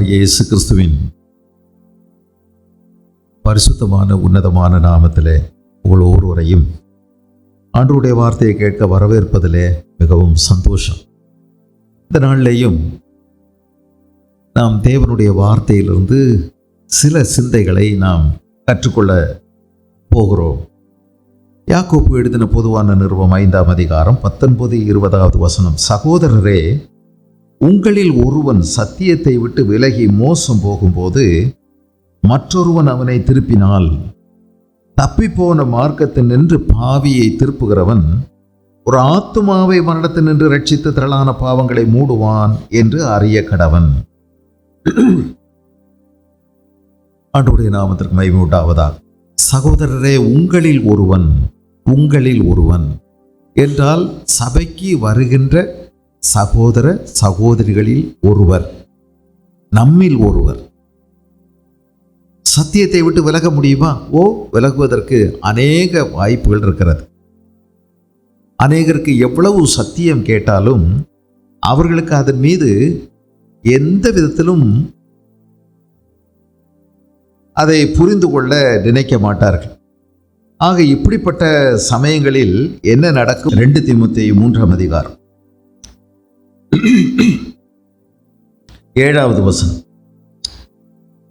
ஆண்டவராகிய இயேசு கிறிஸ்துவின் பரிசுத்தமான உன்னதமான நாமத்திலே உங்கள் ஒவ்வொருவரையும் ஆண்டவருடைய வார்த்தையை கேட்க வரவேற்பதிலே மிகவும் சந்தோஷம். இந்த நாளிலேயும் நாம் தேவனுடைய வார்த்தையிலிருந்து சில சிந்தைகளை நாம் கற்றுக்கொள்ள போகிறோம். யாக்கோபு எழுதின பொதுவான நிருபம் 5ஆம் அதிகாரம் 19-20 வசனம். சகோதரரே, உங்களில் ஒருவன் சத்தியத்தை விட்டு விலகி மோசம் போகும்போது மற்றொருவன் அவனை திருப்பினால், தப்பிப்போன மார்க்கத்தில் நின்று பாவியை திருப்புகிறவன் ஒரு ஆத்துமாவை மரணத்தில் நின்று ரட்சித்து திரளான பாவங்களை மூடுவான் என்று அறிய கடவன். ஆண்டவருடைய நாமத்திற்கு மகிமை உண்டாவதாக. சகோதரரே, உங்களில் ஒருவன் என்றால் சபைக்கு வருகின்ற சகோதர சகோதரிகளில் ஒருவர், நம்மில் ஒருவர். சத்தியத்தை விட்டு விலக முடியுமா? விலகுவதற்கு அநேக வாய்ப்புகள் இருக்கிறது. அநேகருக்கு எவ்வளவு சத்தியம் கேட்டாலும் அவர்களுக்கு அதன் மீது எந்த விதத்திலும் அதை புரிந்து கொள்ள நினைக்க மாட்டார்கள். ஆக இப்படிப்பட்ட சமயங்களில் என்ன நடக்கும்? 2 தீமோத்தேயு 3ஆம் அதிகாரம் 7வது வசனம்.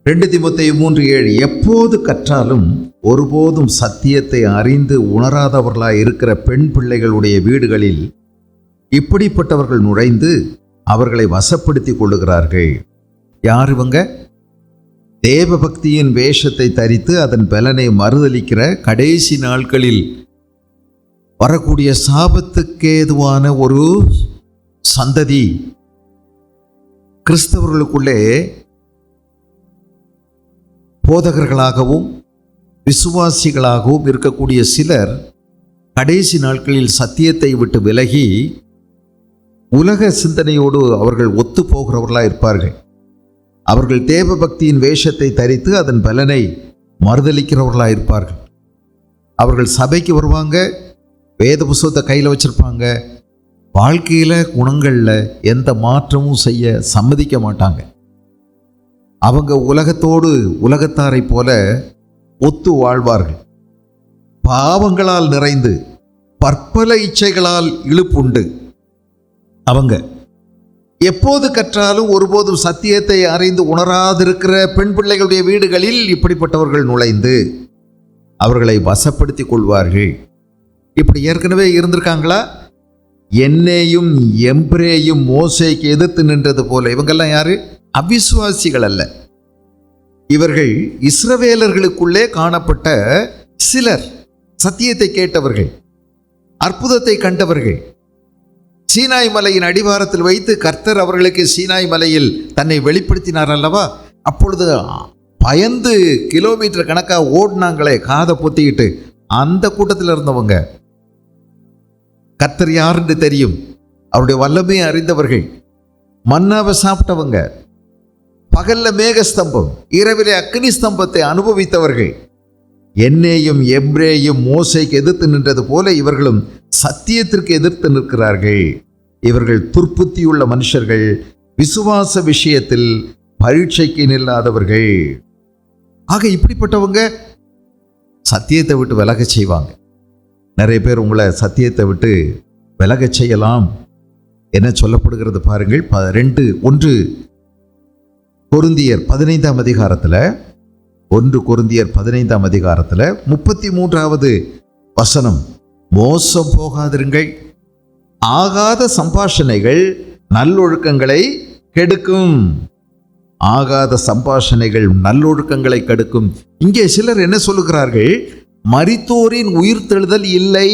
2 தீமோத்தேயு 3:7. எப்போது கற்றாலும் ஒருபோதும் சத்தியத்தை அறிந்து உணராதவர்களாய் இருக்கிற பெண் பிள்ளைகளுடைய வீடுகளில் இப்படிப்பட்டவர்கள் நுழைந்து அவர்களை வசப்படுத்திக் கொள்ளுகிறார்கள். யார் இவங்க? தேவ பக்தியின் வேஷத்தை தரித்து அதன் பலனை மறுதலிக்கிற கடைசி நாட்களில் வரக்கூடிய சாபத்துக்கேதுவான ஒரு சந்ததி. கிறிஸ்தவர்களுக்குள்ளே போதகர்களாகவும் விசுவாசிகளாகவும் இருக்கக்கூடிய சிலர் கடைசி நாட்களில் சத்தியத்தை விட்டு விலகி உலக சிந்தனையோடு அவர்கள் ஒத்து போகிறவர்களாக இருப்பார்கள். அவர்கள் தேவ பக்தியின் வேஷத்தை தரித்து அதன் பலனை மறுதலிக்கிறவர்களாக இருப்பார்கள். அவர்கள் சபைக்கு வருவாங்க, வேத புஸ்தகத்தை கையில் வச்சிருப்பாங்க, வாழ்க்கையில் குணங்களில் எந்த மாற்றமும் செய்ய சம்மதிக்க மாட்டாங்க. அவங்க உலகத்தோடு உலகத்தாரை போல ஒத்து வாழ்வார்கள். பாவங்களால் நிறைந்து பற்பல இச்சைகளால் இழுப்புண்டு அவங்க எப்போது கற்றாலும் ஒருபோதும் சத்தியத்தை அறிந்து உணராதிருக்கிற பெண் பிள்ளைகளுடைய வீடுகளில் இப்படிப்பட்டவர்கள் நுழைந்து அவர்களை வசப்படுத்திக் கொள்வார்கள். இப்படி ஏற்கனவே இருந்திருக்காங்களா? என்னையும் எம்பிரேயும் மோசேக்கு எதிர்த்து நின்றது போல. இவங்கெல்லாம் யாரு? அவிசுவாசிகள் அல்ல. இவர்கள் இஸ்ரவேலர்களுக்குள்ளே காணப்பட்ட சிலர், சத்தியத்தை கேட்டவர்கள், அற்புதத்தை கண்டவர்கள். சீனாய் மலையின் அடிவாரத்தில் வைத்து கர்த்தர் அவர்களுக்கு சீனாய் மலையில் தன்னை வெளிப்படுத்தினார் அல்லவா? அப்பொழுது பயந்து கிலோமீட்டர் கணக்காக ஓடினாங்களே காதை பொத்திக்கிட்டு, அந்த கூட்டத்தில் இருந்தவங்க. கர்த்தர் யாருன்னு தெரியும், அவருடைய வல்லமையை அறிந்தவர்கள், மன்னாவை சாப்பிட்டவங்க, பகல்ல மேகஸ்தம்பம் இரவிலே அக்னி ஸ்தம்பத்தை அனுபவித்தவர்கள். என்னையும் எப்ரேயும் மோசேக்கு எதிர்த்து நின்றது போல இவர்களும் சத்தியத்திற்கு எதிர்த்து நிற்கிறார்கள். இவர்கள் துர்ப்புத்தியுள்ள மனுஷர்கள், விசுவாச விஷயத்தில் பரீட்சைக்கு நில்லாதவர்கள். ஆக இப்படிப்பட்டவங்க சத்தியத்தை விட்டு விலக செய்வாங்க. நிறைய பேர் உங்களை சத்தியத்தை விட்டு விலக செய்யலாம். என்ன சொல்லப்படுகிறது பாருங்கள். 1 கொரிந்தியர் 15ஆம் அதிகாரத்தில் 1 கொரிந்தியர் 15ஆம் அதிகாரத்தில் 33வது வசனம். மோசம் போகாதிருங்கள், ஆகாத சம்பாஷணைகள் நல்லொழுக்கங்களை கெடுக்கும். ஆகாத சம்பாஷணைகள் நல்லொழுக்கங்களை கெடுக்கும். இங்கே சிலர் என்ன சொல்லுகிறார்கள்? மரித்தோரின் உயிர்த்தெழுதல் இல்லை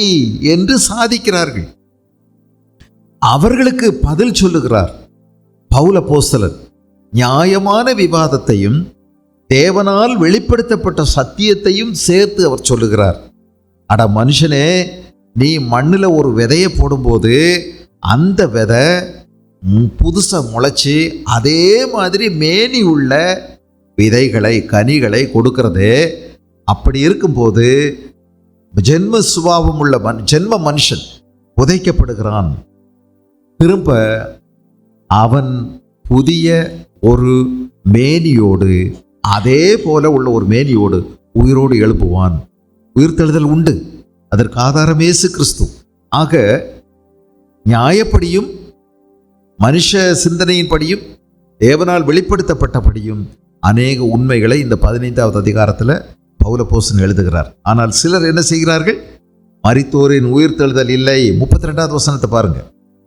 என்று சாதிக்கிறார்கள். அவர்களுக்கு பதில் சொல்லுகிறார் பவுல் அப்போஸ்தலன். நியாயமான விவாதத்தையும் தேவனால் வெளிப்படுத்தப்பட்ட சத்தியத்தையும் சேர்த்து அவர் சொல்லுகிறார். அட மனுஷனே, நீ மண்ணில் ஒரு விதையை போடும்போது அந்த விதை புதுசாக முளைச்சி அதே மாதிரி மேனி உள்ள விதைகளை கனிகளை கொடுக்கிறது. அப்படி இருக்கும்போது ஜென்ம சுபாவம் உள்ள ஜென்ம மனுஷன் புதைக்கப்படுகிறான். திரும்ப அவன் புதிய ஒரு மேனியோடு, அதே போல உள்ள ஒரு மேனியோடு உயிரோடு எழுப்புவான். உயிர்த்தெழுதல் உண்டு. அதற்கு ஆதாரம் இயேசு கிறிஸ்து. ஆக நியாயப்படியும் மனுஷ சிந்தனையின்படியும் தேவனால் வெளிப்படுத்தப்பட்டபடியும் அநேக உண்மைகளை இந்த 15வது அதிகாரத்தில் பவுலப்போஸ்தலன் எழுதுகிறார். ஆனால் சிலர் என்ன செய்கிறார்கள்? மரித்தோரின் உயிர்த்தெழுதல் இல்லை. 32வது வசனத்தை பாருங்க.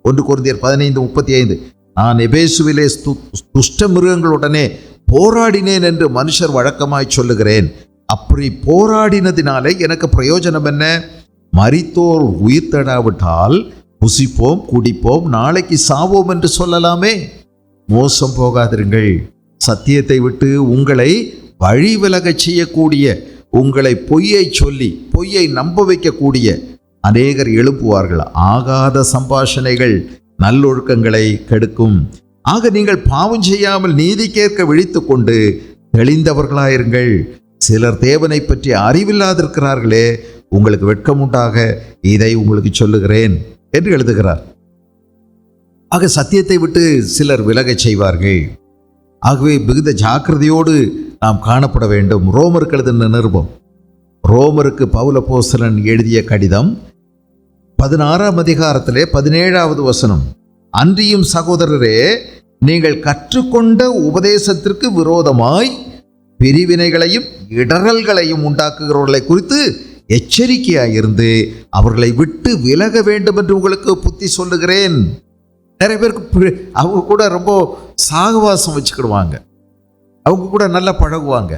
1 கொரிந்தியர் 15:35. நான் எபேசுவிலே துஷ்ட மிருகங்களுடனே போராடினேன் என்று மனுஷர் வழக்கமாய் சொல்லுகிறேன். அப்படி போராடினதினாலே எனக்கு பிரயோஜனம் என்ன? மரித்தோர் உயிர்த்தெழாவிட்டால் புசிப்போம், குடிப்போம், நாளைக்கு சாவோம் என்று சொல்லலாமே. மோசம் போகாதிருங்கள். சத்தியத்தை விட்டு உங்களை வழி விலகச் செய்யக்கூடிய, உங்களை பொய்யை சொல்லி பொய்யை நம்ப வைக்கக்கூடிய அநேகர் எழுப்புவார்கள். ஆகாத சம்பாஷணைகள் நல்லொழுக்கங்களை கெடுக்கும். ஆக நீங்கள் பாவம் செய்யாமல் நீதி கேட்க விழித்து கொண்டு தெளிந்தவர்களாயிருங்கள். சிலர் தேவனை பற்றி அறிவில்லாதிருக்கிறார்களே, உங்களுக்கு வெட்கம் உண்டாக இதை உங்களுக்கு சொல்லுகிறேன் என்று எழுதுகிறார். ஆக சத்தியத்தை விட்டு சிலர் விலகச் செய்வார்கள். ஆகவே மிகுந்த ஜாக்கிரதையோடு நாம் காணப்பட வேண்டும். ரோமருக்கு எழுதின நிருபம், ரோமருக்கு பவுலப்போஸ்தலன் எழுதிய கடிதம் 16ஆம் அதிகாரத்திலே 17வது வசனம். அன்றியும் சகோதரரே, நீங்கள் கற்றுக்கொண்ட உபதேசத்திற்கு விரோதமாய் பிரிவினைகளையும் இடரல்களையும் உண்டாக்குகிறவர்களை குறித்து எச்சரிக்கையாயிருந்து அவர்களை விட்டு விலக வேண்டும் என்று உங்களுக்கு புத்தி சொல்லுகிறேன். நிறைய பேருக்கு அவங்க கூட ரொம்ப சாகவாசம் வச்சுக்கிடுவாங்க, அவங்க கூட நல்லா பழகுவாங்க.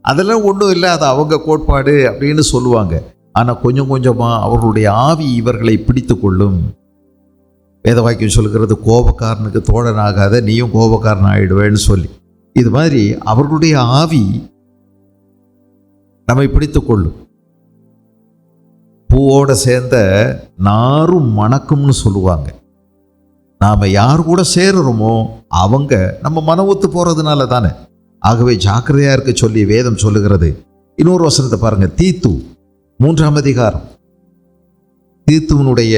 அதெல்லாம் ஒன்றும் இல்லை, அது அவங்க கோட்பாடு அப்படின்னு சொல்லுவாங்க. ஆனால் கொஞ்சம் கொஞ்சமாக அவர்களுடைய ஆவி இவர்களை பிடித்து கொள்ளும். வேத வாக்கியம் சொல்லுகிறது, கோபக்காரனுக்கு தோழனாகாத நீயும் கோபக்காரன் ஆயிடுவேன்னு சொல்லி. இது மாதிரி அவர்களுடைய ஆவி நம்மை பிடித்து கொள்ளும். பூவோட சேர்ந்த நாரும் மணக்கும்னு சொல்லுவாங்க. நாம் யார் கூட சேருறோமோ அவங்க நம்ம மன ஒத்து போகிறதுனால தானே. ஆகவே ஜாக்கிரதையாக இருக்க சொல்லி வேதம் சொல்லுகிறது. இன்னொரு வசனத்தை பாருங்க, தீத்து 3ஆம் அதிகாரம். தீத்துவனுடைய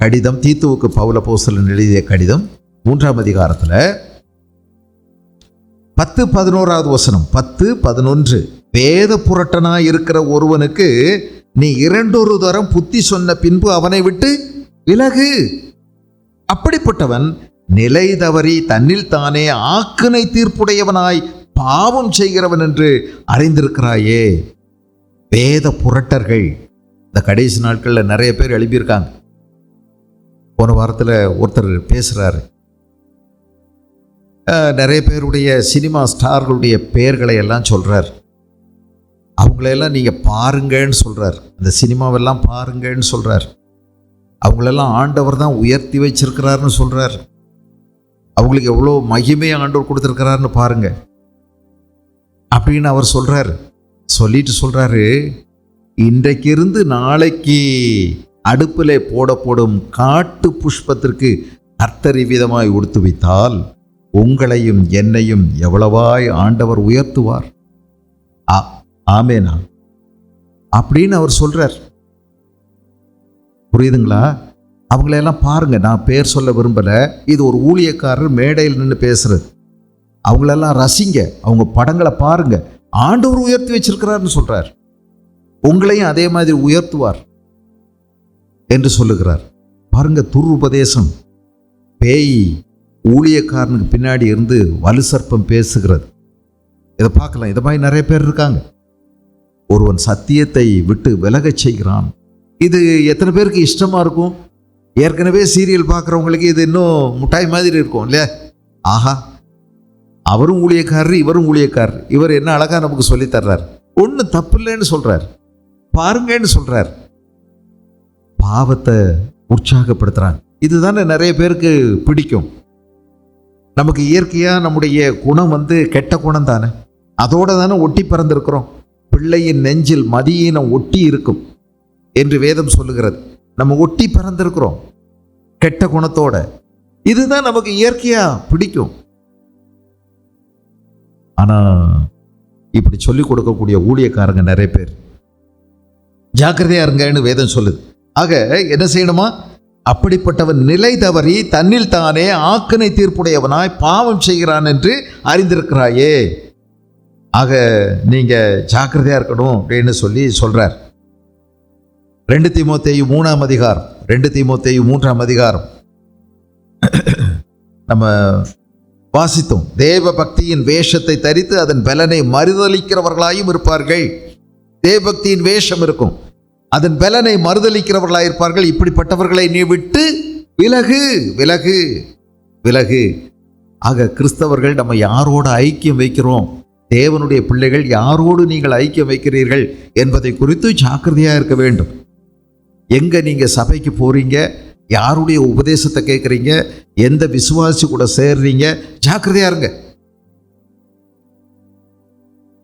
கடிதம், தீத்துவுக்கு பவுலப்போஸ்தலன் எழுதிய கடிதம் 3ஆம் அதிகாரத்தில் 10-11வது வசனம். 10-11. வேத புரட்டனாய் இருக்கிற ஒருவனுக்கு நீ 2 தரம் புத்தி சொன்ன பின்பு அவனை விட்டு விலகு. அப்படிப்பட்டவன் நிலை தவறி தன்னில் தானே ஆக்கினை தீர்ப்புடையவனாய் பாவம் செய்கிறவன் என்று அறிந்திருக்கிறாயே. வேத புரட்டர்கள் இந்த கடைசி நாட்களில் நிறைய பேர் எழுப்பியிருக்காங்க. போன வாரத்தில் ஒருத்தர் பேசுகிறாரு, நிறைய பேருடைய சினிமா ஸ்டார்களுடைய பெயர்களை எல்லாம் சொல்கிறார். அவங்களெல்லாம் நீங்கள் பாருங்கன்னு சொல்கிறார், அந்த சினிமாவெல்லாம் பாருங்கன்னு சொல்கிறார். அவங்களெல்லாம் ஆண்டவர் தான் உயர்த்தி வச்சிருக்கிறாருன்னு சொல்கிறார். அவங்களுக்கு எவ்வளோ மகிமையை ஆண்டவர் கொடுத்துருக்கிறாருன்னு பாருங்க அப்படின்னு அவர் சொல்கிறார். சொல்லிட்டு சொல்கிறாரு, இன்றைக்கு இருந்து நாளைக்கு அடுப்பில் போடப்படும் காட்டு புஷ்பத்திற்கு கர்த்தர் விதமாய் உடுத்து வைத்தால் உங்களையும் என்னையும் எவ்வளவாய் ஆண்டவர் உயர்த்துவார். ஆமேனா அப்படின்னு அவர் சொல்றார். புரியுதுங்களா? அவங்களெல்லாம் பாருங்க, நான் பேர் சொல்ல விரும்பல. இது ஒரு ஊழியக்காரர் மேடையில் நின்று பேசுறது. அவங்களெல்லாம் ரசிங்க, அவங்க படங்களை பாருங்க. ஆண்டவர் உயர்த்தி வச்சிருக்கிறார்னு சொல்றார். உங்களையும் அதே மாதிரி உயர்த்துவார் என்று சொல்லுகிறார். பாருங்க, துருபதேசம், பேய் ஊழியக்காரனுக்கு பின்னாடி இருந்து வலு சர்ப்பம் பேசுகிறது. இதை பார்க்கலாம். இதை மாதிரி நிறைய பேர் இருக்காங்க. ஒருவன் சத்தியத்தை விட்டு விலகச் செய்கிறான். இது எத்தனை பேருக்கு இஷ்டமா இருக்கும்? ஏற்கனவே சீரியல் பார்க்குறவங்களுக்கு இது இன்னும் முட்டாய் மாதிரி இருக்கும் இல்லையா? ஆஹா, அவரும் ஊழியக்காரர், இவரும் ஊழியக்காரர், இவர் என்ன அழகா நமக்கு சொல்லி தர்றார், ஒன்றும் தப்பு இல்லைன்னு சொல்றார், பாருங்கன்னு சொல்றார். பாவத்தை உற்சாகப்படுத்துறாங்க. இதுதானே நிறைய பேருக்கு பிடிக்கும். நமக்கு இயற்கையா நம்முடைய குணம் கெட்ட குணம் தானே, அதோட தானே ஒட்டி பிறந்திருக்கிறோம். பிள்ளையின் நெஞ்சில் மதியினம் ஒட்டி இருக்கும் என்று வேதம் சொல்லுகிறது. நம்ம ஒட்டி பிறந்திருக்கிறோம் கெட்ட குணத்தோட. இதுதான் நமக்கு இயற்கையா பிடிக்கும். ஆனா இப்படி சொல்லிக் கொடுக்கக்கூடிய ஊழியக்காரங்க நிறைய பேர். ஜாக்கிரதையா இருங்கன்னு வேதம் சொல்லுது. ஆக என்ன செய்யணுமா? அப்படிப்பட்டவன் நிலை தவறி தன்னில் தானே ஆக்கினை தீர்ப்புடையவனாய் பாவம் செய்கிறான் என்று அறிந்திருக்கிறாயே. ஆக நீங்க ஜாக்கிரதையா இருக்கணும் அப்படின்னு சொல்லி சொல்றார். 2 தீமோத்தேயு 3ஆம் அதிகாரம் 2 தீமோத்தேயு 3ஆம் அதிகாரம் நம்ம வாசித்தோம். தேவ பக்தியின் வேஷத்தை தரித்து அதன் பலனை மறுதலிக்கிறவர்களாயும் இருப்பார்கள். தேவபக்தியின் வேஷம் இருக்கும், அதன் பலனை மறுதலிக்கிறவர்களாக இருப்பார்கள். இப்படிப்பட்டவர்களை நீ விட்டு விலகு விலகு விலகு. ஆக கிறிஸ்தவர்கள் நம்ம யாரோடு ஐக்கியம் வைக்கிறோம், தேவனுடைய பிள்ளைகள் யாரோடு நீங்கள் ஐக்கியம் வைக்கிறீர்கள் என்பதை குறித்து ஜாக்கிரதையாக இருக்க வேண்டும். எங்க நீங்க சபைக்கு போறீங்க, யாருடைய உபதேசத்தை கேட்குறீங்க, எந்த விசுவாசி கூட சேர்றீங்க, ஜாக்கிரதையா இருங்க.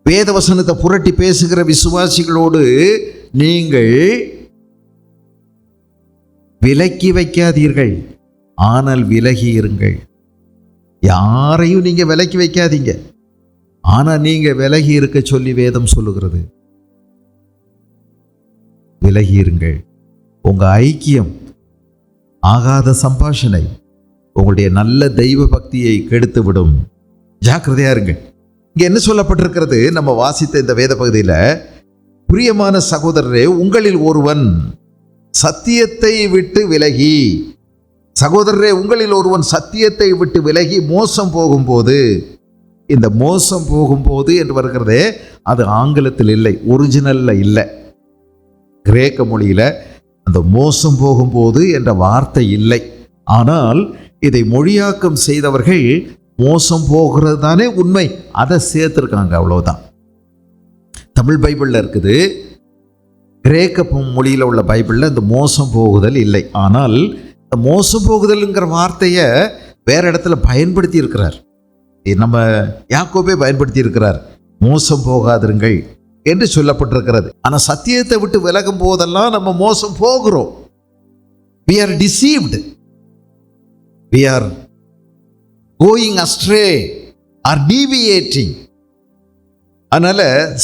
வேத வசனத்தை புரட்டி பேசுகிற விசுவாசிகளோடு நீங்கள் விலக்கி வைக்காதீர்கள், ஆனால் விலகி இருங்கள். யாரையும் நீங்க விலக்கி வைக்காதீங்க, ஆனா நீங்க விலகி இருக்க சொல்லி வேதம் சொல்லுகிறது. விலகி இருங்கள். உங்க ஐக்கியம் ஆகாத சம்பாஷணை உங்களுடைய நல்ல தெய்வ பக்தியை கெடுத்துவிடும். ஜாக்கிரதையா இருங்க. இங்க என்ன சொல்லப்பட்டிருக்கிறது? நம்ம வாசித்த இந்த வேத பகுதியில, பிரியமான சகோதரரே, உங்களில் ஒருவன் சத்தியத்தை விட்டு விலகி, சகோதரரே உங்களில் ஒருவன் சத்தியத்தை விட்டு விலகி மோசம் போகும்போது, இந்த மோசம் போகும்போது என்று வருகிறதே, அது ஆங்கிலத்தில் இல்லை, ஒரிஜினல்ல இல்லை. கிரேக்க மொழியில அந்த மோசம் போகும்போது என்ற வார்த்தை இல்லை. ஆனால் இதை மொழியாக்கம் செய்தவர்கள் மோசம் போகிறது தானே உண்மை, அதை சேர்த்திருக்காங்க, அவ்வளவுதான். தமிழ் பைபிள்ல இருக்குது, கிரேக்க மொழியில உள்ள பைபிள்ல இந்த மோசம் போகுதல் இல்லை. ஆனால் இந்த மோசம் போகுதல்ங்கிற வார்த்தையை வேற இடத்துல பயன்படுத்தி இருக்கிறார். நம்ம யாக்கோபே பயன்படுத்தி இருக்கிறார், மோசம் போகாதிருங்கள் என்று சொல்லப்பட்டிருக்கிறது. ஆனா சத்தியத்தை விட்டு விலகும் போதெல்லாம் நம்ம மோசம் போகிறோம். we are deceived, we are going astray or deviating. அதனால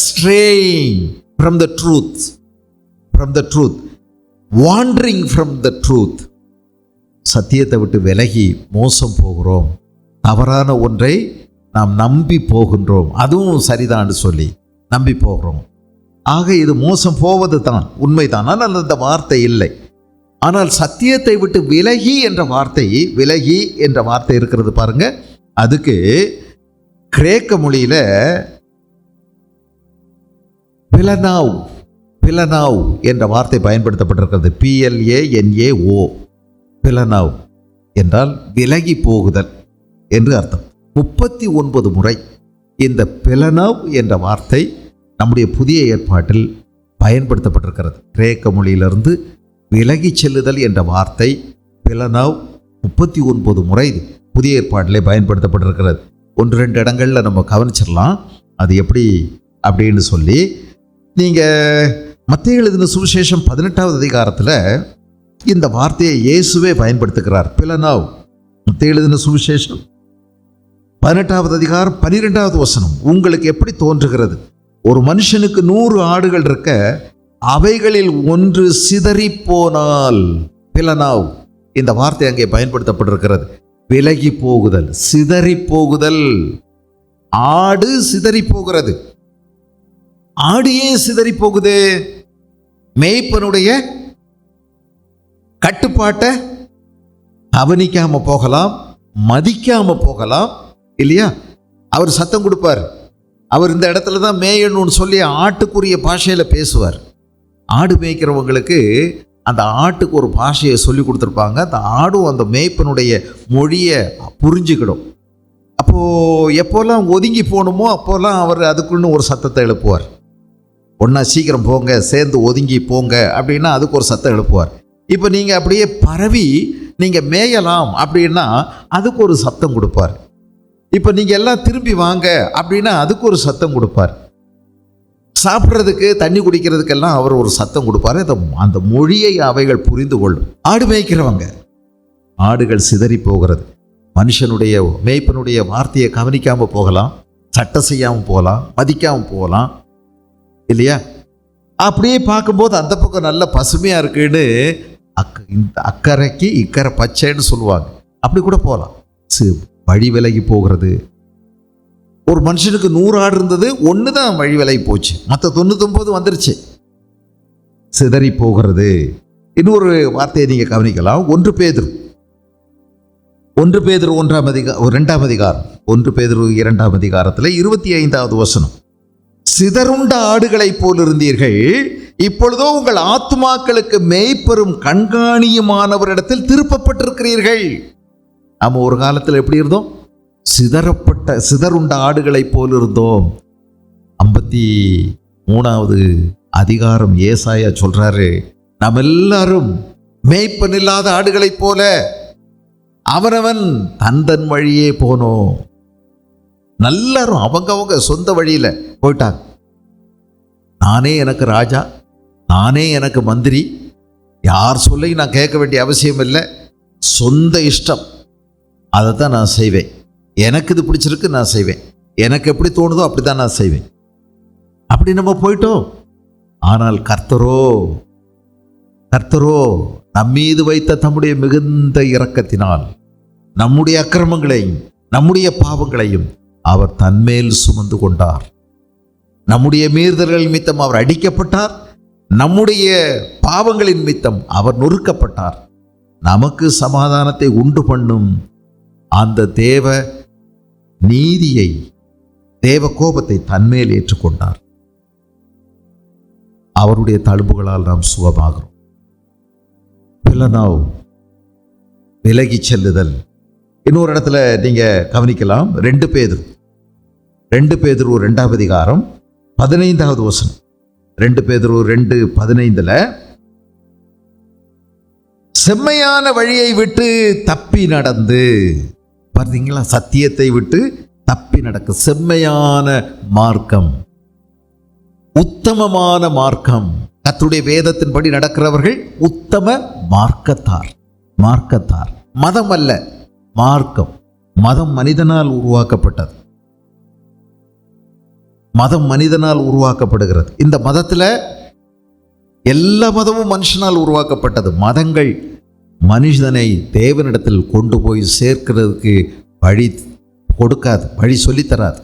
straying from the truth, wandering from the truth. சத்தியத்தை விட்டு விலகி மோசம் போகிறோம், தவறான ஒன்றை நாம் நம்பி போகின்றோம், அதுவும் சரிதான் சொல்லி நம்பி போகிறோம். ஆக இது மோசம் போவது தான், உண்மைதான். ஆனால் அந்த வார்த்தை இல்லை. ஆனால் சத்தியத்தை விட்டு விலகி என்ற வார்த்தை, விலகி என்ற வார்த்தை இருக்கிறது பாருங்க, அதுக்கு கிரேக்க மொழியில பிலனாவ் என்ற வார்த்தை பயன்படுத்தப்பட்டிருக்கிறது. PLANAO, பிலனாவ் என்றால் விலகி போகுதல் என்று அர்த்தம். 39 முறை இந்த பிலனாவ் என்ற வார்த்தை நம்முடைய புதிய ஏற்பாட்டில் பயன்படுத்தப்பட்டிருக்கிறது. கிரேக்க மொழியிலிருந்து விலகி செல்லுதல் என்ற வார்த்தை பிலனாவ் 39 முறை புதிய ஏற்பாட்டிலே பயன்படுத்தப்பட்டிருக்கிறது. 1-2 இடங்களில் நம்ம கவனிச்சிடலாம் அது எப்படி அப்படின்னு சொல்லி. நீங்கள் மத்தேயு எழுதின சுவிசேஷம் 18வது அதிகாரத்தில் இந்த வார்த்தையை இயேசுவே பயன்படுத்துகிறார், பிலனாவ். மத்தேயு எழுதின சுவிசேஷம் 18வது அதிகாரம் 12வது வசனம், உங்களுக்கு எப்படி தோன்றுகிறது, ஒரு மனுஷனுக்கு 100 ஆடுகள் இருக்க அவைகளில் ஒன்று சிதறி போனால், பிலனாவ் இந்த வார்த்தை அங்கே பயன்படுத்தப்பட்டிருக்கிறது. விலகி போகுதல், சிதறி போகுதல். ஆடு சிதறி போகிறது. ஆடு ஏன் சிதறி போகுது? மேய்ப்பனுடைய கட்டுப்பாட்டை கவனிக்காம போகலாம், மதிக்காம போகலாம், இல்லையா? அவர் சத்தம் கொடுப்பார், அவர் இந்த இடத்துல தான் மேயணும்னு சொல்லி ஆட்டுக்குரிய பாஷையில் பேசுவார். ஆடு மேய்க்கிறவங்களுக்கு அந்த ஆட்டுக்கு ஒரு பாஷையை சொல்லி கொடுத்துருப்பாங்க. அந்த ஆடும் அந்த மேய்ப்பனுடைய மொழியை புரிஞ்சுக்கிடும். அப்போது எப்போல்லாம் ஒதுங்கி போகணுமோ அப்போல்லாம் அவர் அதுக்குன்னு ஒரு சத்தத்தை எழுப்புவார். ஒன்றா சீக்கிரம் போங்க, சேர்ந்து ஒதுங்கி போங்க அப்படின்னா அதுக்கு ஒரு சத்தம் எழுப்புவார். இப்போ நீங்கள் அப்படியே பரவி நீங்கள் மேயலாம் அப்படின்னா அதுக்கு ஒரு சத்தம் கொடுப்பார். இப்போ நீங்கள் எல்லாம் திரும்பி வாங்க அப்படின்னா அதுக்கு ஒரு சத்தம் கொடுப்பார். சாப்பிட்றதுக்கு தண்ணி குடிக்கிறதுக்கெல்லாம் அவர் ஒரு சத்தம் கொடுப்பார். அந்த மொழியை அவைகள் புரிந்து கொள்ளும். ஆடு மேய்க்கிறவங்க, ஆடுகள் சிதறி போகிறது. மனுஷனுடைய மேய்ப்பனுடைய வார்த்தையை கவனிக்காமல் போகலாம், சட்டம் செய்யாமல் போகலாம், மதிக்காமல் போகலாம், இல்லையா? அப்படியே பார்க்கும்போது அந்த பக்கம் நல்ல பசுமையாக இருக்குன்னு இந்த அக்கறைக்கு இக்கரை பச்சைன்னு சொல்லுவாங்க. அப்படி கூட போகலாம். வழி விலகி போகிறது. ஒரு மனுஷனுக்கு 100 ஆடு இருந்தது, 1 தான் வழி விலகி போச்சு, மற்ற 99 வந்துருச்சு. சிதறி போகிறது. இன்னொரு வார்த்தையை நீங்க கவனிக்கலாம். 1 பேதுரு 1ஆம் அதிகாரம் 2ஆம் அதிகாரம் 1 பேதுரு 2ஆம் அதிகாரத்தில் 25வது வசனம். சிதறுண்ட ஆடுகளைப் போல் இருந்தீர்கள், இப்பொழுதோ உங்கள் ஆத்துமாக்களுக்கு மேய்ப்பெரும் கண்காணியுமானவரிடத்தில் திருப்பப்பட்டிருக்கிறீர்கள். நாம ஒரு காலத்தில் எப்படி இருந்தோம்? சிதறுண்ட ஆடுகளைப் போல் இருந்தோம். 53வது அதிகாரம் ஏசாயா சொல்றாரு, நாம் எல்லாரும் மேய்ப்பன் இல்லாத ஆடுகளைப் போல அவனவன் தன் வழியே போனோம். எல்லாரும் அவங்க சொந்த வழியில போயிட்டாங்க. நானே எனக்கு ராஜா, நானே எனக்கு மந்திரி, யார் சொல்லையும் நான் கேட்க வேண்டிய அவசியம் இல்லை, சொந்த இஷ்டம், அதை தான் நான் செய்வேன். எனக்கு இது பிடிச்சிருக்கு, நான் செய்வேன். எனக்கு எப்படி தோணுதோ அப்படி தான் நான் செய்வேன். அப்படி நம்ம போயிட்டோம். ஆனால் கர்த்தரோ நம்மீது வைத்த தம்முடைய மிகுந்த இரக்கத்தினால் நம்முடைய அக்கிரமங்களையும் நம்முடைய பாவங்களையும் அவர் தன்மேல் சுமந்து கொண்டார். நம்முடைய மீறுதல்கள் நிமித்தம் அவர் அடிக்கப்பட்டார், நம்முடைய பாவங்களின் நிமித்தம் அவர் நொறுக்கப்பட்டார். நமக்கு சமாதானத்தை உண்டு பண்ணும் அந்த தேவ நீதியை, தேவ கோபத்தை தன்மேல் ஏற்றுக்கொண்டார். அவருடைய தழும்புகளால் நாம் சுகமாகிறோம். பிளனாவ், விலகி செல்லுதல். இன்னொரு இடத்துல நீங்க கவனிக்கலாம். 2 பேதுரு 2ஆம் அதிகாரம் 15வது வசனம். 2 பேதுரு 2:15 செம்மையான வழியை விட்டு தப்பி நடந்து, பார்த்தீங்களா, சத்தியத்தை விட்டு தப்பி நடக்க, செம்மையான மார்க்கம், உத்தமமான மார்க்கம். கர்த்தருடைய வேதத்தின்படி நடக்கிறவர்கள் உத்தம மார்க்கத்தார். மதம் அல்ல, மார்க்கம். மதம் மனிதனால் உருவாக்கப்பட்டது. மதம் மனிதனால் உருவாக்கப்படுகிறது. இந்த மதத்தில் எல்லா மதமும் மனுஷனால் உருவாக்கப்பட்டது. மதங்கள் மனுஷனை தேவனிடத்தில் கொண்டு போய் சேர்க்கிறதுக்கு வழி கொடுக்காது, வழி சொல்லித்தராது.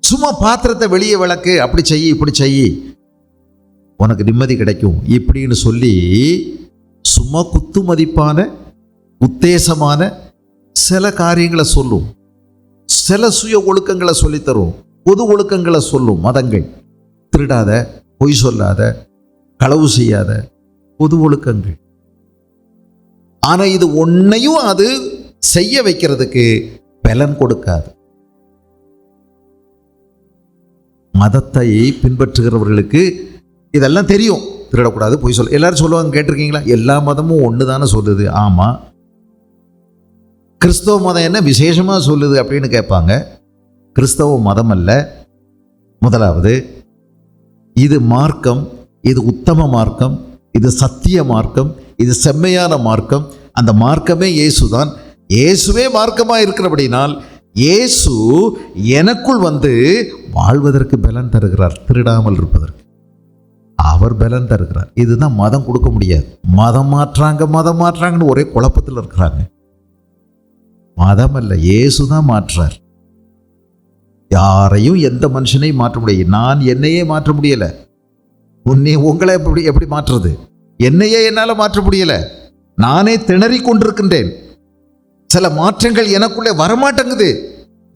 சும்மா பாத்திரத்தை வெளியே விளக்கு, அப்படி செய்ய இப்படி செய்ய உனக்கு நிம்மதி கிடைக்கும் இப்படின்னு சொல்லி சும்மா குத்து மதிப்பான உத்தேசமான சில காரியங்களை சொல்லும், சில சுய ஒழுக்கங்களை சொல்லித்தரும், பொது ஒழுக்கங்களை சொல்லும் மதங்கள். திருடாத, பொய் சொல்லாத, களவு செய்யாத, பொது ஒழுக்கங்கள். ஆனா இது ஒன்னையும் அது செய்ய வைக்கிறதுக்கு பலன் கொடுக்காது. மதத்தை பின்பற்றுகிறவர்களுக்கு இதெல்லாம் தெரியும். திருடக்கூடாது, பொய் சொல்ல, எல்லாரும் சொல்லுவாங்க, கேட்டிருக்கீங்களா? எல்லா மதமும் ஒன்று தானே சொல்லுது. ஆமாம். கிறிஸ்தவ மதம் என்ன விசேஷமாக சொல்லுது அப்படின்னு கேட்பாங்க. கிறிஸ்தவ மதம் அல்ல. முதலாவது, இது மார்க்கம், இது உத்தம மார்க்கம், இது சத்திய மார்க்கம், இது செம்மையான மார்க்கம். அந்த மார்க்கமே இயேசு தான். இயேசுவே மார்க்கமாக இருக்கிறபடினால் இயேசு எனக்குள் வந்து வாழ்வதற்கு பலன் தருகிறார், திருடாமல் இருப்பதற்கு அவர் பலன் தருகிறார். இதுதான் மதம் கொடுக்க முடியாது. மதம் மாற்றாங்கன்னு ஒரே குழப்பத்தில் இருக்கிறாங்க. மதம் அல்ல, இயேசு தான் மாற்றார். யாரையும் எந்த மனுஷனையும் மாற்ற முடியாது. நான் என்னையே மாற்ற முடியல. உங்களை எப்படி மாற்றுறது? என்னையே என்னால் மாற்ற முடியல. நானே திணறி கொண்டிருக்கின்றேன். சில மாற்றங்கள் எனக்குள்ளே வரமாட்டேங்குது,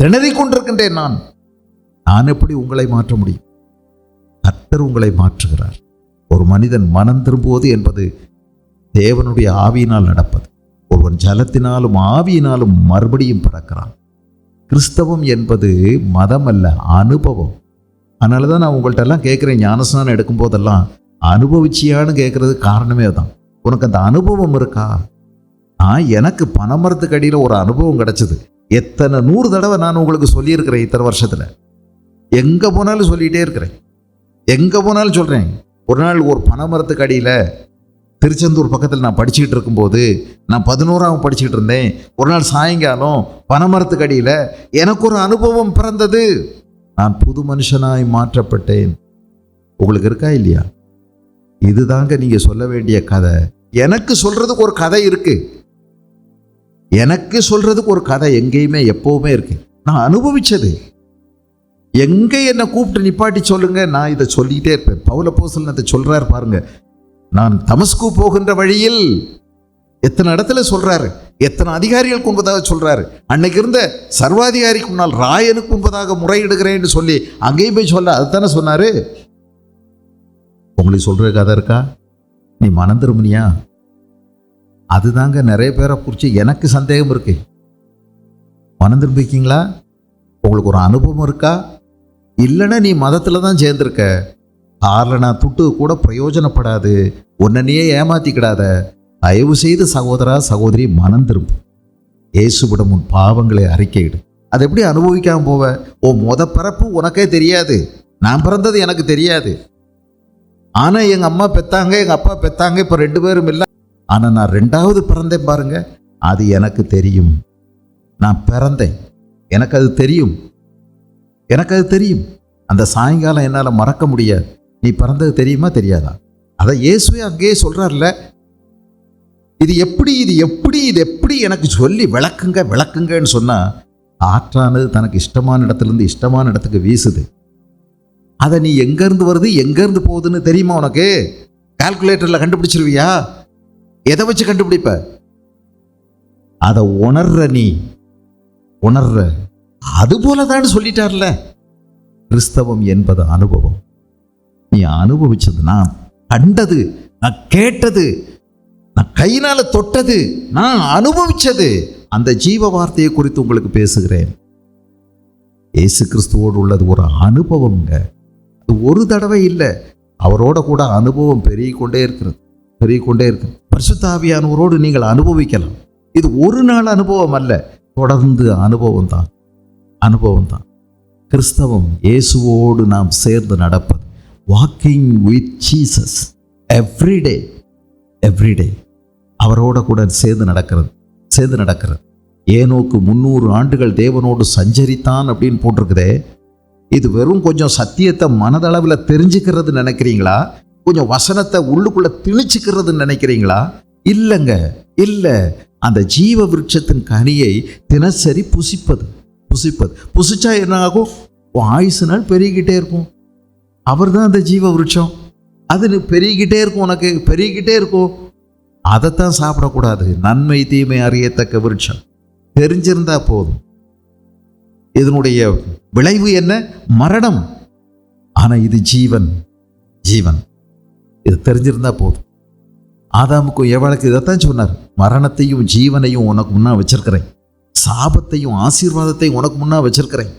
திணறி கொண்டிருக்கின்றேன். நான் எப்படி உங்களை மாற்ற முடியும்? கர்த்தர் உங்களை மாற்றுகிறார். ஒரு மனிதன் மனம் திரும்புவது என்பது தேவனுடைய ஆவியினால் நடப்பது. ஒருவன் ஜலத்தினாலும் ஆவியினாலும் மறுபடியும் பிறக்கிறான். கிறிஸ்தவம் என்பது மதம் அல்ல, அனுபவம். அதனால தான் நான் உங்கள்கிட்ட எல்லாம் கேட்குறேன், ஞானஸ்நானம் எடுக்கும் போதெல்லாம் அனுபவிச்சியான்னு கேட்கறதுக்கு காரணமே தான். உனக்கு அந்த அனுபவம் இருக்கா? எனக்கு பனைமரத்துக்கு அடியில் ஒரு அனுபவம் கிடைச்சது. எத்தனை 100 தடவை நான் உங்களுக்கு சொல்லியிருக்கிறேன் இத்தனை வருஷத்தில். எங்கே போனாலும் சொல்லிகிட்டே இருக்கிறேன், எங்கே போனாலும் சொல்கிறேன். ஒரு நாள் ஒரு பனைமரத்துக்கு அடியில் திருச்செந்தூர் பக்கத்தில் நான் படிச்சுக்கிட்டு இருக்கும்போது, நான் 11ஆம் படிச்சுக்கிட்டு இருந்தேன். ஒரு நாள் சாயங்காலம் பனைமரத்துக்கு அடியில் எனக்கு ஒரு அனுபவம் பிறந்தது. நான் புது மனுஷனாய் மாற்றப்பட்டேன். உங்களுக்கு இருக்கா இல்லையா? இதுதாங்க நீங்கள் சொல்ல வேண்டிய கதை. எனக்கு சொல்றதுக்கு ஒரு கதை இருக்கு. எனக்கு சொல்றதுக்கு ஒரு கதை எங்கேயுமே எப்பவுமே இருக்கு. நான் அனுபவிச்சது. எங்க என்னை கூப்பிட்டு நிப்பாட்டி சொல்லுங்க, நான் இதை சொல்லிக்கிட்டே இருப்பேன். பவுல் அப்போஸ்தலன் இதை சொல்றாரு பாருங்க. நான் தமஸ்கு போகின்ற வழியில் எத்தனை இடத்துல சொல்றாரு, எத்தனை அதிகாரிகளுக்கு முன்பதாக சொல்றாரு. அன்னைக்கு இருந்த சர்வாதிகாரிக்கு முன்னால் ராயனுக்கு முன்பதாக முறையிடுகிறேன்னு சொல்லி அங்கேயும் போய் சொல்ல அதுதானே சொன்னாரு. உங்களுக்கு சொல்ற கதை இருக்கா? நீ மனம் திரும்பினியா? அதுதாங்க நிறைய பேரை குறித்து எனக்கு சந்தேகம் இருக்கு. மனம் திரும்பிக்கீங்களா? உங்களுக்கு ஒரு அனுபவம் இருக்கா? இல்லைன்னா நீ மதத்தில் தான் சேர்ந்துருக்க. காரில் நான் துட்டு கூட பிரயோஜனப்படாது. உன்னையே ஏமாத்திக்கிடாத. தயவு செய்து சகோதரா சகோதரி மனம் திரும்பு. இயேசுவிடம் உன் பாவங்களை அறிக்கையிடு. அதை எப்படி அனுபவிக்காம போவ? மொத பிறப்பு உனக்கே தெரியாது. நான் பிறந்தது எனக்கு தெரியாது. ஆனால் எங்கள் அம்மா பெத்தாங்க, எங்கள் அப்பா பெத்தாங்க, இப்போ 2 பேரும் இல்லை. ஆனால் நான் 2வது பிறந்தேன் பாருங்க, அது எனக்கு தெரியும். நான் பிறந்தேன், எனக்கு அது தெரியும். எனக்கு அது தெரியும். அந்த சாயங்காலம் என்னால் மறக்க முடியாது. நீ பிறந்தது தெரியுமா தெரியாதா? அதை இயேசுவே அங்கேயே சொல்கிறார்ல. இது எப்படி எனக்கு சொல்லி விளக்குங்கன்னு சொன்னால், ஆற்றானது தனக்கு இஷ்டமான இடத்துலேருந்து இஷ்டமான இடத்துக்கு வீசுது. அதை நீ எங்கேருந்து வருது எங்கேருந்து போகுதுன்னு தெரியுமா உனக்கு? கால்குலேட்டரில் கண்டுபிடிச்சிருவியா? எதை வச்சு கண்டுபிடிப்ப? அதை நீ உணர்ற. அது போலதான் சொல்லிட்டார்ல. கிறிஸ்தவம் என்பது அனுபவம். நீ அனுபவிச்சது, நான் கண்டது, நான் கேட்டது, நான் கையினால தொட்டது, நான் அனுபவிச்சது. அந்த ஜீவ வார்த்தையை குறித்து உங்களுக்கு பேசுகிறேன். இயேசு கிறிஸ்துவோடு உள்ளது ஒரு அனுபவம்ங்க. அது ஒரு தடவை இல்லை. அவரோட கூட அனுபவம் பெருகிக்கொண்டே இருக்கிறது. பரிசுத்த ஆவியானவரோடு நீங்கள் அனுபவிக்கலாம். இது ஒரு நாள் அனுபவம் அல்ல, தொடர்ந்து அனுபவம் தான். கிறிஸ்தவம் இயேசுவோடு நாம் சேர்ந்து நடப்பது. Walking with Jesus everyday. அவரோட கூட சேர்ந்து நடக்கிறது. ஏனோக்கு 300 ஆண்டுகள் தேவனோடு சஞ்சரித்தான் அப்படின்னு போட்டிருக்குதே. இது வெறும் கொஞ்சம் சத்தியத்தை மனதளவில் தெரிஞ்சுக்கிறது நினைக்கிறீங்களா? கொஞ்சம் வசனத்தை உள்ளுக்குள்ள திணிச்சுக்கிறது நினைக்கிறீங்களா? இல்லைங்க, இல்லை. அந்த ஜீவ விருட்சத்தின் கனியை தினசரி புசிப்பது. புசிச்சா என்ன ஆகும்? ஆயுசு நாள் பெருகிக்கிட்டே இருக்கும். அவர் தான் அந்த ஜீவ விருட்சம். அது பெருகிக்கிட்டே இருக்கும், உனக்கு பெருகிக்கிட்டே இருக்கும். அதைத்தான் சாப்பிடக்கூடாது. நன்மை தீமை அறியத்தக்க விருட்சம் தெரிஞ்சிருந்தா போதும். இதனுடைய விளைவு என்ன? மரணம். ஆனா இது ஜீவன். இது தெரிஞ்சிருந்தா போதும். ஆதாமுக்கும் ஏவாளுக்கு இதைத்தான் சொன்னார். மரணத்தையும் ஜீவனையும் உனக்கு முன்னா வச்சிருக்கிறேன், சாபத்தையும் ஆசீர்வாதத்தையும் உனக்கு முன்னா வச்சிருக்கிறேன்.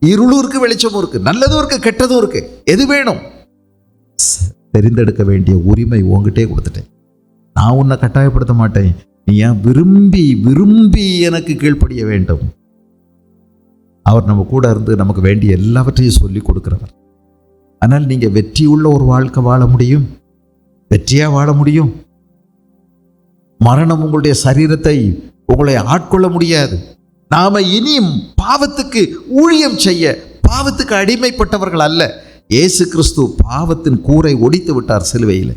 இருளும் இருக்கு, வெளிச்சமும் இருக்கு, நல்லதும் இருக்கு, கெட்டதும் இருக்கு. எது வேணும்? தெரிந்தெடுக்க வேண்டிய உரிமை உங்ககிட்டே கொடுத்துட்டேன். நான் உன்னை கட்டாயப்படுத்த மாட்டேன். நீ ஏன் விரும்பி எனக்கு கீழ்ப்படிய வேண்டும். அவர் நம்ம கூட இருந்து நமக்கு வேண்டிய எல்லாவற்றையும் சொல்லி கொடுக்கிறவர். ஆனால் நீங்க வெற்றியுள்ள ஒரு வாழ்க்கை வாழ முடியும், வெற்றியா வாழ முடியும். மரணம் உங்களுடைய சரீரத்தை உங்களை ஆட்கொள்ள முடியாது. நாம இனியும் பாவத்துக்கு ஊழியம் செய்ய, பாவத்துக்கு அடிமைப்பட்டவர்கள் அல்ல. இயேசு கிறிஸ்து பாவத்தின் கூரை ஒடித்து விட்டார் சிலுவையில்.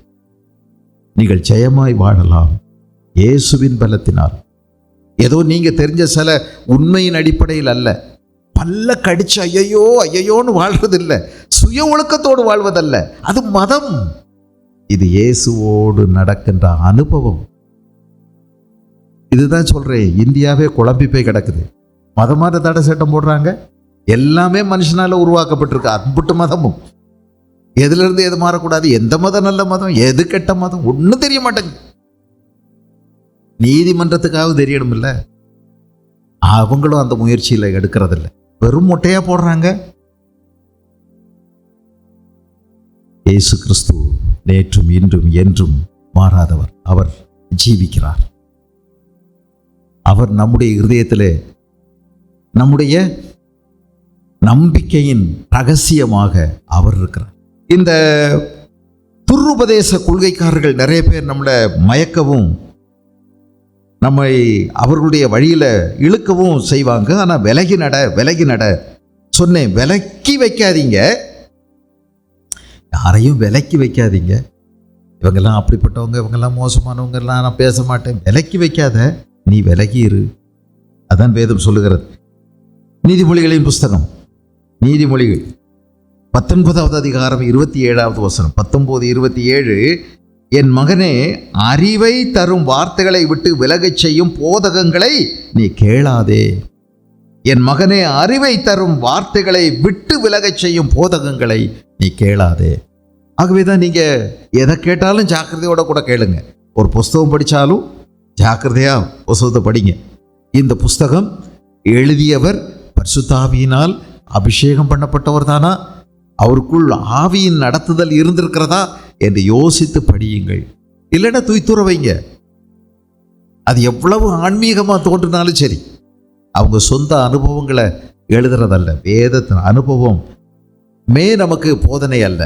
நீங்கள் ஜெயமாய் வாழலாம் இயேசுவின் பலத்தினால். ஏதோ நீங்க தெரிஞ்ச சில உண்மையின் அடிப்படையில் அல்ல. பல்ல கடிச்சு ஐயோன்னு வாழ்வதில்லை, சுய ஒழுக்கத்தோடு வாழ்வதல்ல. அது மதம். இது இயேசுவோடு நடக்கின்ற அனுபவம். இதுதான் சொல்றேன். இந்தியாவே குழம்பி போய் கிடக்குது. மதமான தடை சட்டம் போடுறாங்க. எல்லாமே மனுஷனால உருவாக்கப்பட்டிருக்கு. அன்புட்டு மதமும். எதுல இருந்து எது மாறக்கூடாது, எந்த மதம் நல்ல மதம், எது கெட்ட மதம், ஒன்றும் தெரிய மாட்டேங்குது. நீதிமன்றத்துக்காக தெரியணும் இல்ல, அவங்களும் அந்த முயற்சியில எடுக்கிறதில்ல. வெறும் மொட்டையா போடுறாங்க. இயேசு கிறிஸ்து நேற்றும் இன்றும் என்றும் மாறாதவர். அவர் ஜீவிக்கிறார். அவர் நம்முடைய இருதயத்திலே நம்முடைய நம்பிக்கையின் ரகசியமாக அவர் இருக்கிறார். இந்த துருபதேச கொள்கைக்காரர்கள் நிறைய பேர் நம்மளை மயக்கவும் நம்மை அவர்களுடைய வழியில இழுக்கவும் செய்வாங்க. ஆனா விலகி நட சொன்னேன். விலக்கி வைக்காதீங்க, யாரையும் விலக்கி வைக்காதீங்க. இவங்கெல்லாம் அப்படிப்பட்டவங்க, இவங்கெல்லாம் மோசமானவங்க, எல்லாம் நான் பேச மாட்டேன். விலக்கி வைக்காத, நீ விலகி இரு. அதான் வேதம் சொல்லுகிறது. நீதிமொழிகளின் புஸ்தகம், நீதிமொழிகள் 19வது அதிகாரம் 27வது வசனம், 19:27, என் மகனே, அறிவை தரும் வார்த்தைகளை விட்டு விலகச் செய்யும் போதகங்களை நீ கேளாதே. என் மகனே, அறிவை தரும் வார்த்தைகளை விட்டு விலகச் செய்யும் போதகங்களை நீ கேளாதே. ஆகவே தான் நீங்கள் எதை கேட்டாலும் ஜாக்கிரதையோட கூட கேளுங்க. ஒரு புஸ்தகம் படித்தாலும் ஜாக்கிரதையாக புஸ்தகத்தை படிங்க. இந்த புஸ்தகம் எழுதியவர் பரிசுத்த ஆவியினால் அபிஷேகம் பண்ணப்பட்டவர் தானா, அவருக்குள் ஆவியின் நடத்துதல் இருந்திருக்கிறதா என்று யோசித்து படியுங்கள். இல்லைன்னா தூய்த்துற வைங்க. அது எவ்வளவு ஆன்மீகமாக தோன்றினாலும் சரி, அவங்க சொந்த அனுபவங்களை எழுதுறதல்ல. வேதத்தின் அனுபவம் நமக்கு போதனை அல்ல.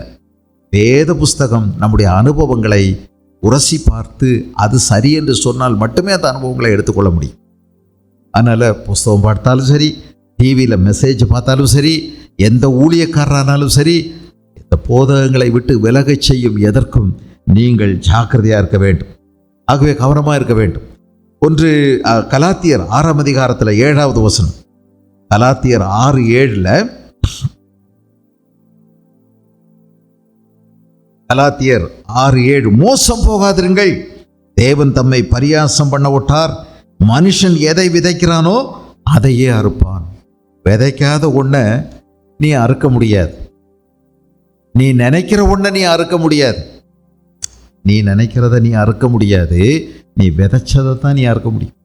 வேத புஸ்தகம் நம்முடைய அனுபவங்களை உரசி பார்த்து அது சரி என்று சொன்னால் மட்டுமே அந்த அனுபவங்களை எடுத்துக்கொள்ள முடியும். அதனால் புஸ்தகம் பார்த்தாலும் சரி, டிவியில் மெசேஜ் பார்த்தாலும் சரி, எந்த ஊழியக்காரரானாலும் சரி, இந்த போதகங்களை விட்டு விலகச் செய்யும் எதற்கும் நீங்கள் ஜாக்கிரதையாக இருக்க வேண்டும். ஆகவே கவனமாக இருக்க வேண்டும். ஒன்று கலாத்தியர் 6ஆம் அதிகாரத்தில் 7வது வசனம், கலாத்தியர் 6:7, கலாத்தியர் 6:7, மோசம் போகாதிருங்கள், தேவன் தம்மை பரியாசம் பண்ண விட்டார், மனுஷன் எதை விதைக்கிறானோ அதையே அறுப்பான். விதைக்காத ஒன்றை நீ அறுக்க முடியாது. நீ நினைக்கிற ஒன்றை நீ அறுக்க முடியாது. நீ நினைக்கிறத நீ அறுக்க முடியாது. நீ விதைச்சதை தான் நீ அறுக்க முடியும்.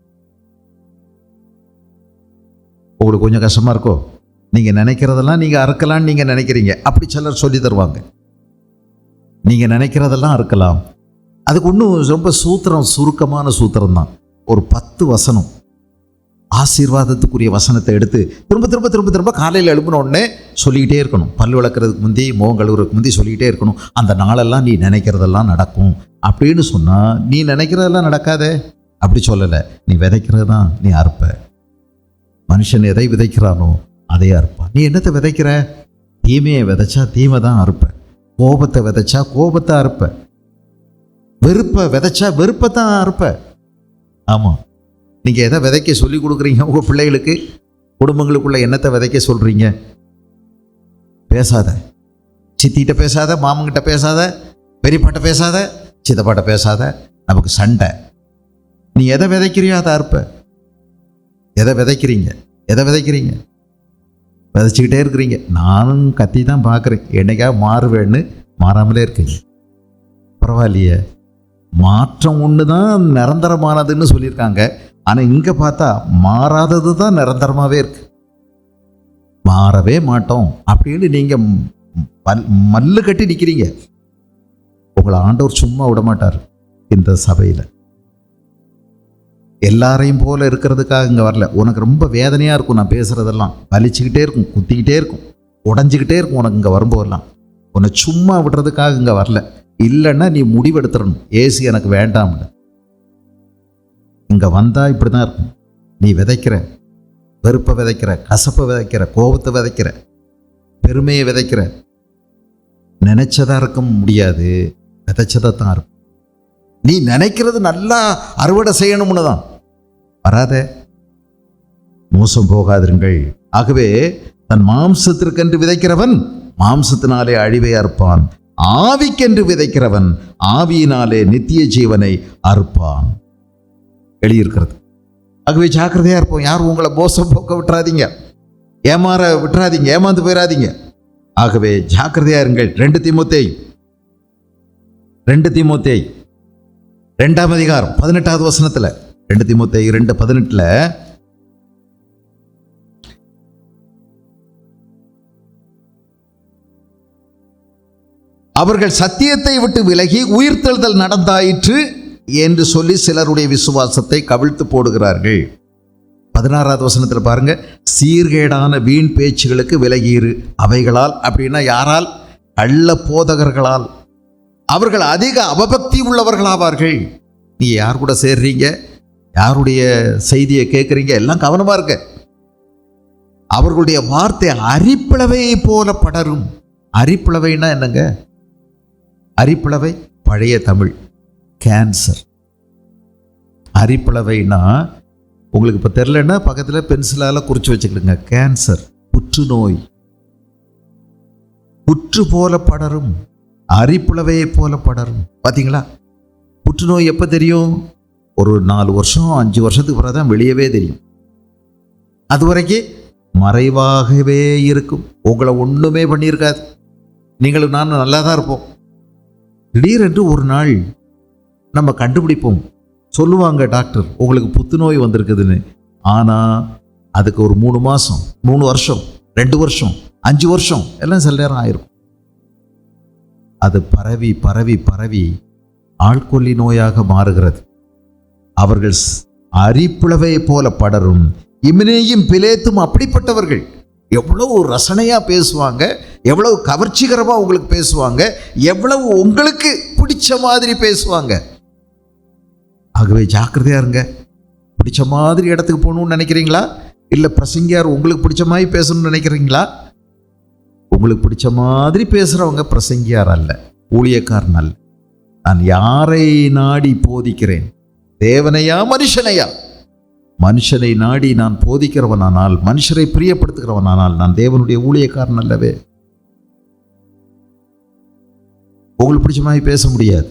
உங்களுக்கு கொஞ்சம் கஷ்டமாக இருக்கோ? நீங்கள் நினைக்கிறதெல்லாம் நீங்கள் அறுக்கலான்னு நீங்கள் நினைக்கிறீங்க. அப்படி சிலர் சொல்லி தருவாங்க. நீங்கள் நினைக்கிறதெல்லாம் அறுக்கலாம். அதுக்கு இன்னும் ரொம்ப சூத்திரம், சுருக்கமான சூத்திரம் தான். ஒரு 10 வசனம், ஆசீர்வாதத்துக்குரிய வசனத்தை எடுத்து திரும்ப திரும்ப திரும்ப திரும்ப காலையில் எழுப்பின உடனே சொல்லிக்கிட்டே இருக்கணும். பல் விளக்குறதுக்கு முந்தி, முகம் கழுவுறதுக்கு முந்தி சொல்லிக்கிட்டே இருக்கணும். அந்த நாளெல்லாம் நீ நினைக்கிறதெல்லாம் நடக்கும் அப்படின்னு சொன்னால், நீ நினைக்கிறதெல்லாம் நடக்காதே. அப்படி சொல்லலை. நீ விதைக்கிறது தான் நீ அறுப்ப. மனுஷன் எதை விதைக்கிறானோ அதையே அறுப்பான். நீ என்னத்தை விதைக்கிற? தீமையை விதைச்சா தீமை தான் அறுப்ப. கோபத்தை விதைச்சா கோபத்தை அறுப்ப. வெறுப்பை விதைச்சா வெறுப்பை தான் அறுப்ப. ஆமாம், நீங்கள் எதை விதைக்க சொல்லி கொடுக்குறீங்க உங்கள் பிள்ளைகளுக்கு? குடும்பங்களுக்குள்ள என்னத்தை விதைக்க சொல்கிறீங்க? பேசாத, சித்திகிட்ட பேசாத, மாமங்கிட்ட பேசாத, பெரியப்பாட்ட பேசாத, சித்தப்பாட்ட பேசாத, நமக்கு சண்டை. நீ எதை விதைக்கிறியோ அதை அறுப்ப. எதை விதைக்கிறீங்க? எதை விதைக்கிறீங்க? விதைச்சிக்கிட்டே இருக்கிறீங்க. நானும் கத்தி தான் பார்க்குறேன், என்னைக்காக மாறுவேன்னு மாறாமலே இருக்கீங்க. பரவாயில்லையே, மாற்றம் ஒன்று தான் நிரந்தரமானதுன்னு சொல்லியிருக்காங்க. ஆனால் இங்கே பார்த்தா மாறாதது தான் நிரந்தரமாகவே இருக்கு. மாறவே மாட்டோம் அப்படின்னு நீங்கள் மல்லு கட்டி நிற்கிறீங்க. உங்களை ஆண்டவர் சும்மா விட மாட்டார். இந்த சபையில் எல்லாரையும் போல இருக்கிறதுக்காக இங்கே வரல. உனக்கு ரொம்ப வேதனையாக இருக்கும், நான் பேசுகிறதெல்லாம் வலிச்சுக்கிட்டே இருக்கும், குத்திக்கிட்டே இருக்கும், உடஞ்சிக்கிட்டே இருக்கும். உனக்கு இங்கே வரும்போதெல்லாம் உன்னை சும்மா விடுறதுக்காக இங்கே வரல. இல்லைன்னா நீ முடிவெடுத்துடணும், ஏசி எனக்கு வேண்டாம்னு. இங்கே வந்தால் இப்படி தான் இருக்கும். நீ விதைக்கிற, வெறுப்பை விதைக்கிற, கசப்பை விதைக்கிற, கோபத்தை விதைக்கிற, பெருமையை விதைக்கிற. நினைச்சதா இருக்க முடியாது, விதைச்சதை தான் இருக்கும். நீ நினைக்கிறது நல்லா அறுவடை செய்யணும்னு தான். வராத, மோசம் போகாதிருங்கள். ஆகவே தன் மாம்சத்திற்கென்று விதைக்கிறவன் மாம்சத்தினாலே அழிவை அறுப்பான், ஆவிக்கென்று விதைக்கிறவன் ஆவியினாலே நித்திய ஜீவனை அறுப்பான் எழுதியிருக்கிறது. ஆகவே ஜாக்கிரதையா இருப்போம். யாரும் உங்களை மோசம் போக்க விட்டுறாதீங்க, ஏமாற விட்டுறாதீங்க, ஏமாந்து போயிடாதீங்க. ஆகவே ஜாக்கிரதையா இருங்கள். 2 தீமோத்தேயு 2ஆம் அதிகாரம் 18வது வசனத்துல, 2 தீமோத்தேயு 2:18, அவர்கள் சத்தியத்தை விட்டு விலகி உயிர்த்தெழுதல் நடந்தாயிற்று என்று சொல்லி சிலருடைய விசுவாசத்தை கவிழ்த்து போடுகிறார்கள். 16வது வசனத்தில் பாருங்க, சீர்கேடான வீண் பேச்சுகளுக்கு விலகியிரு. அவைகளால் அப்படின்னா யாரால்? கள்ள போதகர்களால். அவர்கள் அதிக அவபக்தி உள்ளவர்களாவார்கள். நீங்க யார் கூட சேர்றீங்க, யாருடைய செய்தியை கேட்குறீங்க, எல்லாம் கவனமா இருக்க. அவர்களுடைய வார்த்தை அரிப்பிளவை போல படரும். அரிப்பிளவைன்னா என்னங்க? அரிப்பிளவை பழைய தமிழ் கேன்சர். அரிப்பிளவைனா உங்களுக்கு இப்போ தெரிலன்னா பக்கத்தில் பென்சிலால் குறித்து வச்சுக்கிடுங்க. கேன்சர், புற்றுநோய். புற்று போல படரும், அரிப்பிளவையை போல படரும். பார்த்தீங்களா? புற்றுநோய் எப்போ தெரியும்? ஒரு 4 வருஷம் 5 வருஷத்துக்கு பிறகு தான் வெளியவே தெரியும். அது வரைக்கும் மறைவாகவே இருக்கும். உங்களை ஒன்றுமே பண்ணியிருக்காது. நீங்களும் நானும் நல்லா தான் இருப்போம். திடீரென்று ஒரு நாள் நம்ம கண்டுபிடிப்போம். சொல்லுவாங்க டாக்டர் உங்களுக்கு புத்துநோய் வந்திருக்குதுன்னு. ஆனால் அதுக்கு ஒரு 3 மாதம், 3 வருஷம், 2 வருஷம், 5 வருஷம் எல்லாம் சில நேரம் ஆயிருக்கும். அது பரவி பரவி பரவி ஆள்கொல்லி நோயாக மாறுகிறது. அவர்கள் அரிப்பிளவை போல படரும். இம்னேயும் பிலேத்தும் அப்படிப்பட்டவர்கள். எவ்வளவு ரசனையா பேசுவாங்க, எவ்வளவு கவர்ச்சிகரமா உங்களுக்கு பேசுவாங்க, எவ்வளவு உங்களுக்கு பிடிச்ச மாதிரி பேசுவாங்க. ஆகவே ஜாக்கிரதையா இருங்க. பிடிச்ச மாதிரி இடத்துக்கு போகணும்னு நினைக்கிறீங்களா? இல்லை பிரசங்கியார் உங்களுக்கு பிடிச்ச மாதிரி பேசணும்னு நினைக்கிறீங்களா? உங்களுக்கு பிடிச்ச மாதிரி பேசுறவங்க பிரசங்கியார் அல்ல, ஊழியக்காரன் அல்ல. நான் யாரை நாடி போதிக்கிறேன்? தேவனையா மனுஷனையா? மனுஷனை நாடி நான் போதிக்கிறவனானால், மனுஷரை பிரியப்படுத்துகிறவனானால் நான் தேவனுடைய ஊழியக்காரன் அல்லவே. உங்களுக்கு பிடிச்ச மாதிரி பேச முடியாது.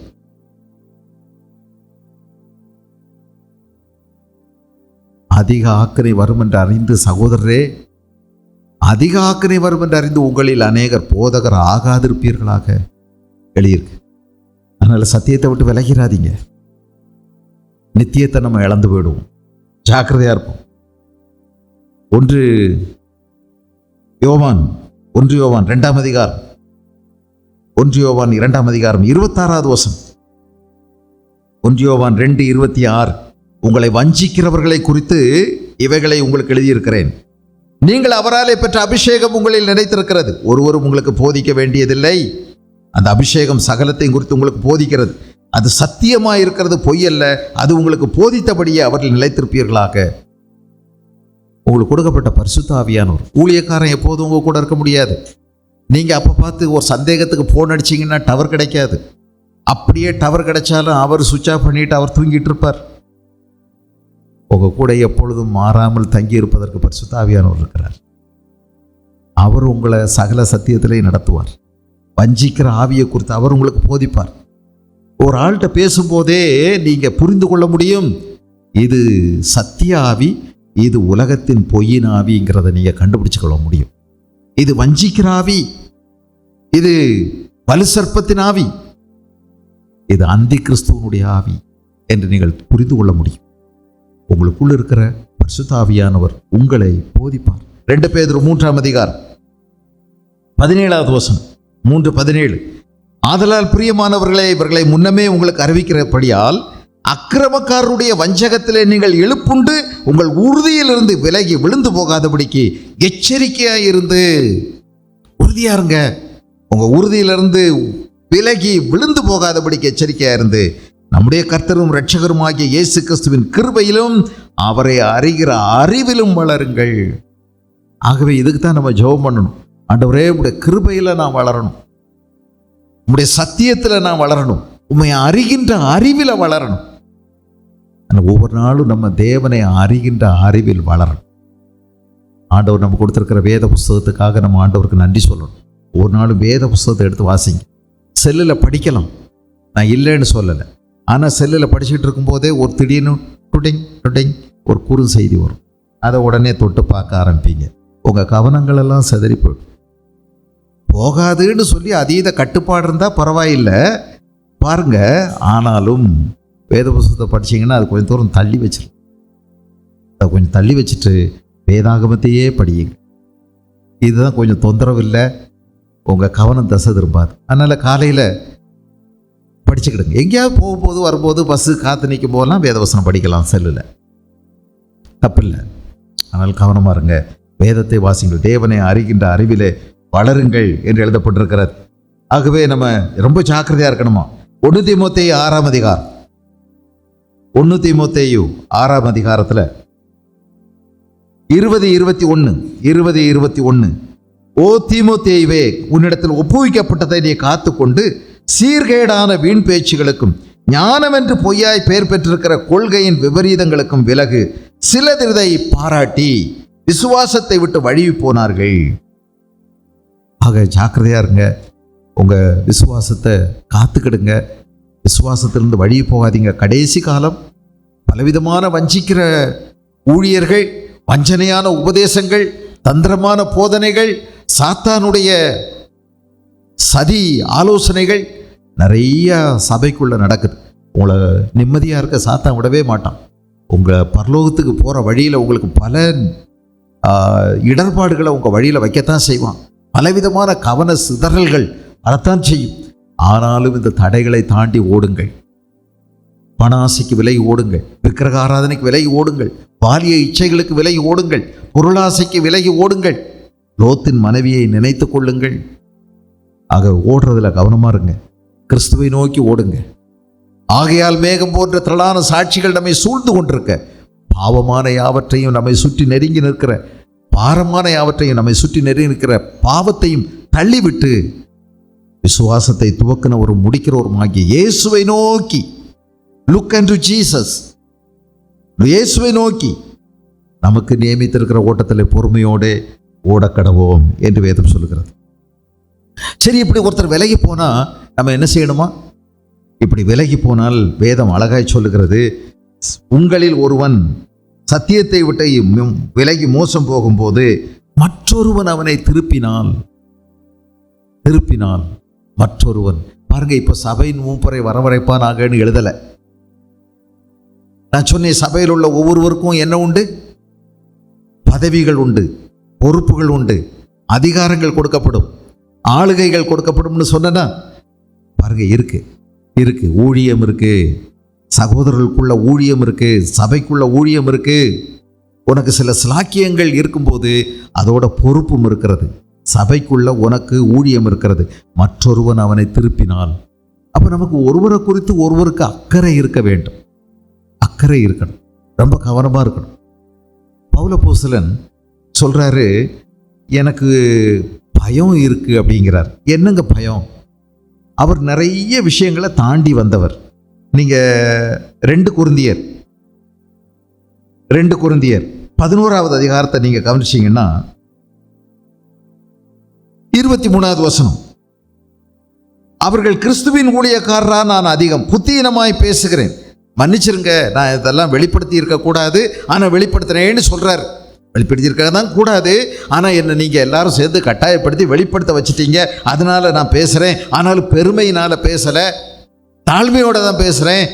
அதிக ஆக்கினை வரும் என்று அறிந்து, சகோதரரே, அதிக ஆக்கினை வரும் என்று அறிந்து உங்களில் அநேகர் போதகர் ஆகாதிருப்பீர்களாக எழுதியிருக்கு. அதனால சத்தியத்தை விட்டு விலகிறாதீங்க. நித்தியத்தை நம்ம இழந்து போயிடுவோம். ஜாக்கிரதையா இருப்போம். 1 யோவான் 2ஆம் அதிகாரம், 1 யோவான் 2ஆம் அதிகாரம் 26வது வசனம். 1 யோவான் 2:26. உங்களை வஞ்சிக்கிறவர்களை குறித்து இவைகளை உங்களுக்கு எழுதியிருக்கிறேன். நீங்கள் அவராலே பெற்ற அபிஷேகம் உங்களில் நினைத்திருக்கிறது. ஒருவரும் உங்களுக்கு போதிக்க வேண்டியதில்லை. அந்த அபிஷேகம் சகலத்தையும் குறித்து உங்களுக்கு போதிக்கிறது. அது சத்தியமாக இருக்கிறது, பொய்யல்ல. அது உங்களுக்கு போதித்தபடியே அவர்கள் நிலைத்திருப்பீர்களாக. உங்களுக்கு கொடுக்கப்பட்ட பரிசுத்த ஆவியானவர். ஊழியக்காரன் எப்போதும் உங்க கூட இருக்க முடியாது. நீங்க அப்ப பார்த்து ஒரு சந்தேகத்துக்கு போன் அடிச்சிங்கன்னா டவர் கிடைக்காது. அப்படியே டவர் கிடைச்சாலும் அவர் சுவிட்ச் ஆஃப் பண்ணிட்டு அவர் தூங்கிட்டு இருப்பார். உங்க கூட எப்பொழுதும் மாறாமல் தங்கி இருப்பதற்கு பரிசுத்த ஆவியானவர் இருக்கிறார். அவர் உங்களை சகல சத்தியத்திலே நடத்துவார். வஞ்சிக்கிற ஆவியை குறித்து அவர் உங்களுக்கு போதிப்பார். ஒரு ஆள்கிட்ட பேசும்போதே நீங்க புரிந்து கொள்ள முடியும், இது சத்திய ஆவி, இது உலகத்தின் பொய்யின் ஆவிங்கிறத நீங்க கண்டுபிடிச்சு கொள்ள முடியும். இது வஞ்சிக்கிற ஆவி, இது வலு சர்ப்பத்தின் ஆவி, இது அந்தி கிறிஸ்துவனுடைய ஆவி என்று நீங்கள் புரிந்து கொள்ள முடியும். உங்களுக்குள்ள இருக்கிற பரிசுத்த ஆவியானவர் உங்களை போதிப்பார். 2 பேதுரு 3ஆம் அதிகாரம் 17வது வசனம், 3:17. ஆதலால் பிரியமானவர்களே, இவர்களை முன்னமே உங்களுக்கு அறிவிக்கிறபடியால் அக்கிரமக்காரருடைய வஞ்சகத்திலே நீங்கள் எழுப்புண்டு உங்கள் உறுதியிலிருந்து விலகி விழுந்து போகாதபடிக்கு எச்சரிக்கையாக இருந்து. உறுதியா இருங்க. உங்க உறுதியிலிருந்து விலகி விழுந்து போகாதபடிக்கு எச்சரிக்கையா இருந்து நம்முடைய கர்த்தரும் இரட்சகருமாகிய இயேசு கிறிஸ்துவின் கிருபையிலும் அவரை அறிகிற அறிவிலும் வளருங்கள். ஆகவே இதுக்கு தான் நம்ம ஜெபம் பண்ணணும். ஆண்டவரே, உம்முடைய கிருபையில நான் வளரணும், உம்முடைய சத்தியத்தில் நான் வளரணும், உம்மை அறிகின்ற அறிவில் வளரணும். ஒவ்வொரு நாளும் நம்ம தேவனை அறிகின்ற அறிவில் வளரணும். ஆண்டவர் நம்ம கொடுத்திருக்கிற வேத புஸ்தகத்துக்காக நம்ம ஆண்டவருக்கு நன்றி சொல்லணும். ஒரு நாளும் வேத புஸ்தகத்தை எடுத்து வாசிங்க. செல்லில் படிக்கலாம், நான் இல்லைன்னு சொல்லலை. ஆனால் செல்லில் படிச்சுட்டு இருக்கும்போதே ஒரு திடீர்னு டுடிங் டுடிங் ஒரு குறு செய்தி வரும். அதை உடனே தொட்டு பார்க்க ஆரம்பிப்பீங்க. உங்கள் கவனங்கள் எல்லாம் சிதறி போயிடும். போகாதுன்னு சொல்லி அதீத கட்டுப்பாடு இருந்தால் பரவாயில்லை பாருங்க. ஆனாலும் வேத புஸ்தகத்தை படிச்சிங்கன்னா அது கொஞ்சம் தூரம் தள்ளி வச்சிடும். அதை கொஞ்சம் தள்ளி வச்சுட்டு வேதாகமத்தையே படியுங்க. இதுதான் கொஞ்சம் தொந்தரவு இல்லை, உங்கள் கவனம் தசை திரும்பாது. அதனால் காலையில் படிச்சுக்கிடுங்க. எங்கேயாவது போகும்போது வரும்போது பஸ்ஸு காற்று நிற்கும் போதெல்லாம் வேதவசனம் படிக்கலாம் செல்லில், தப்பில்லை. ஆனால் கவனமாக இருங்க, வேதத்தை வாசிங்கள், தேவனை அறிகின்ற அறிவிலே வளருங்கள் என்று எழுதப்பட்டிருக்கிறது. ஆகவே நம்ம ரொம்ப ஜாக்கிரதையாக இருக்கணுமா. 1 தீமோத்தேயு 6ஆம் அதிகாரம், 1 தீமோத்தேயு 6ஆம் அதிகாரத்தில் 20:21. ஓ தீமோத்தேயுவே, உன்னிடத்தில் ஒப்புவிக்கப்பட்டதை நீ காத்துக்கொண்டு சீர்கேடான வீண் பேச்சுகளுக்கும் ஞானம் என்று பொய்யாய் பெயர் பெற்றிருக்கிற கொள்கையின் விபரீதங்களுக்கும் விலகு. சிலர் இதை பாராட்டி விசுவாசத்தை விட்டு வழுவி போனார்கள். ஆக ஜாக்கிரதையா இருங்க, உங்க விசுவாசத்தை காத்துக்கிடுங்க, விசுவாசத்திலிருந்து வழி போகாதீங்க. கடைசி காலம் பலவிதமான வஞ்சிக்கிற ஊழியர்கள், வஞ்சனையான உபதேசங்கள், தந்திரமான போதனைகள், சாத்தானுடைய சதி ஆலோசனைகள் நிறைய சபைக்குள்ள நடக்குது. உங்களை நிம்மதியா இருக்க சாத்தான் விடவே மாட்டான். உங்க பரலோகத்துக்கு போற வழியில உங்களுக்கு பல இடர்பாடுகளை உங்க வழியில வைக்கத்தான் செய்வான். பலவிதமான கவன சிதறல்கள் வரத்தான் செய்யும். ஆனாலும் இந்த தடைகளை தாண்டி ஓடுங்கள். பணாசைக்கு விலகி ஓடுங்கள், விக்கிரக ஆராதனைக்கு விலகி ஓடுங்கள், பாலிய இச்சைகளுக்கு விலகி ஓடுங்கள், பொருளாசைக்கு விலகி ஓடுங்கள், லோத்தின் மனைவியை நினைத்து கொள்ளுங்கள். ஆக ஓடுறதுல கவனமா இருங்க, கிறிஸ்துவை நோக்கி ஓடுங்க. ஆகையால் மேகம் போன்ற திரளான சாட்சிகள் நம்மை சூழ்ந்து கொண்டிருக்க, பாவமான யாவற்றையும் நம்மை சுற்றி நெருங்கி நிற்கிற, பாரமான யாவற்றையும் நம்மை சுற்றி நெருங்கி நிற்கிற பாவத்தையும் தள்ளிவிட்டு விசுவாசத்தை துவக்கினவரும் முடிக்கிறவருமாகிய இயேசுவை நோக்கி, லுக் அன்டு ஜீசஸ், இயேசுவை நோக்கி நமக்கு நியமித்திருக்கிற ஓட்டத்தில் பொறுமையோடு ஓடக்கடவோம் என்று வேதம் சொல்லுகிறது. சரி, இப்படி ஒருத்தர் விலகி போனா நம்ம என்ன செய்யணுமா? இப்படி விலகி போனால் வேதம் அழகாய் சொல்லுகிறது, உங்களில் ஒருவன் சத்தியத்தை விட்டு விலகி மோசம் போகும்போது மற்றொருவன் அவனை திருப்பினால் மற்றொருவன். பாருங்க, இப்ப சபையின் மூப்பரை வரவழைப்பானாகன்னு எழுதலை. நான் சொன்னேன், சபையில் உள்ள ஒவ்வொருவருக்கும் என்ன உண்டு? பதவிகள் உண்டு, பொறுப்புகள் உண்டு, அதிகாரங்கள் கொடுக்கப்படும், ஆளுகைகள் கொடுக்கப்படும்னு சொன்னா பாருங்க, இருக்கு ஊழியம் இருக்கு, சகோதரர்களுக்குள்ள ஊழியம் இருக்கு, சபைக்குள்ள ஊழியம் இருக்கு. உனக்கு சில சிலாக்கியங்கள் இருக்கும்போது அதோட பொறுப்பும் இருக்கிறது. சபைக்குள்ள உனக்கு ஊழியம் இருக்கிறது. மற்றொருவன் அவனை திருப்பினால், அப்ப நமக்கு ஒருவரை குறித்து ஒருவருக்கு அக்கறை இருக்க வேண்டும். அக்கறை இருக்கணும், ரொம்ப கவனமா இருக்கணும். பவுலப்போஸ்தலன் சொல்றாரு, எனக்கு பயம் இருக்கு அப்படிங்கிறார். என்னங்க பயம்? அவர் நிறைய விஷயங்களை தாண்டி வந்தவர். நீங்க 2 கொரிந்தியர் 11வது அதிகாரத்தை நீங்க கவனிச்சீங்கன்னா 23வது வசனம், அவர்கள் கிறிஸ்துவின் ஊழியக்காரரா நான் அதிகம் புத்தீனமாய் பேசுகிறேன். மன்னிச்சிருங்க, நான் இதெல்லாம் வெளிப்படுத்தி இருக்கக்கூடாது, ஆனால் வெளிப்படுத்துறேன்னு சொல்றாரு. வெளிப்படுத்தி இருக்க தான் கூடாது, ஆனால் என்ன நீங்கள் எல்லாரும் சேர்ந்து கட்டாயப்படுத்தி வெளிப்படுத்த வச்சுட்டீங்க, அதனால நான் பேசுகிறேன். ஆனாலும் பெருமையினால் பேசலை, தாழ்மையோட தான் பேசுகிறேன்.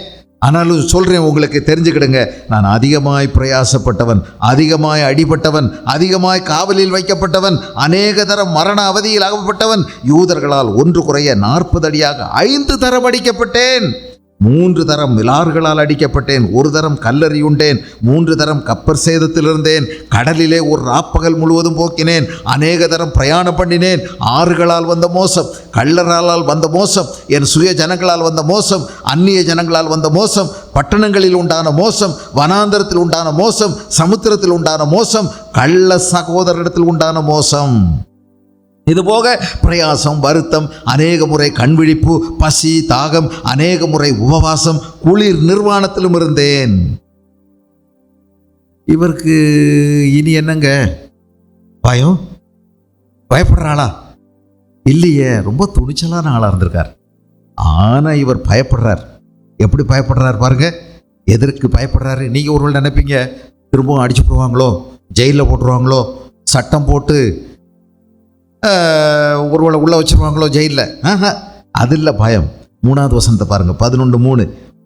ஆனாலும் சொல்கிறேன், உங்களுக்கு தெரிஞ்சுக்கிடுங்க, நான் அதிகமாய் பிரயாசப்பட்டவன், அதிகமாய் அடிபட்டவன், அதிகமாய் காவலில் வைக்கப்பட்டவன், அநேக தரம் மரண அவதியில் அகப்பட்டவன், யூதர்களால் 1 குறைய 40 அடியாக 5 தரம் அடிக்கப்பட்டேன், 3 தரம் மிலார்களால் அடிக்கப்பட்டேன், 1 தரம் கல்லறியுண்டேன், 3 தரம் கப்பர் சேதத்தில் இருந்தேன், கடலிலே ஒரு ராப்பகல் முழுவதும் போக்கினேன், அநேக தரம் பிரயாணம் பண்ணினேன், ஆறுகளால் வந்த மோசம், கள்ளரால் வந்த மோசம், என் சுய ஜனங்களால் வந்த மோசம், அந்நிய ஜனங்களால் வந்த மோசம், பட்டணங்களில் உண்டான மோசம், வனாந்தரத்தில் உண்டான மோசம், சமுத்திரத்தில் உண்டான மோசம், கள்ள சகோதரரிடத்தில் உண்டான மோசம். இதுபோக பிரயாசம், வருத்தம், அநேக முறை கண்விழிப்பு, பசி, தாகம், அநேக முறை உபவாசம், குளிர், நிர்வாணத்திலும் இருந்தேன். இவருக்கு இனி என்னங்க பயம்? பயப்படுறாளா? இல்லையே, ரொம்ப துணிச்சலான ஆளா இருந்திருக்கார். ஆனா இவர் பயப்படுறார். எப்படி பயப்படுறார் பாருங்க, எதற்கு பயப்படுறாரு? நீங்க ஒருவேளை நினைப்பீங்க, திரும்பவும் அடிச்சு போடுவாங்களோ, ஜெயிலில் போட்டுருவாங்களோ, சட்டம் போட்டு ஒருவேளை உள்ள வச்சிருவாங்களோ ஜெயிலில். அது இல்லை பயம். 3வது வசனத்தை பாருங்க, 11:3,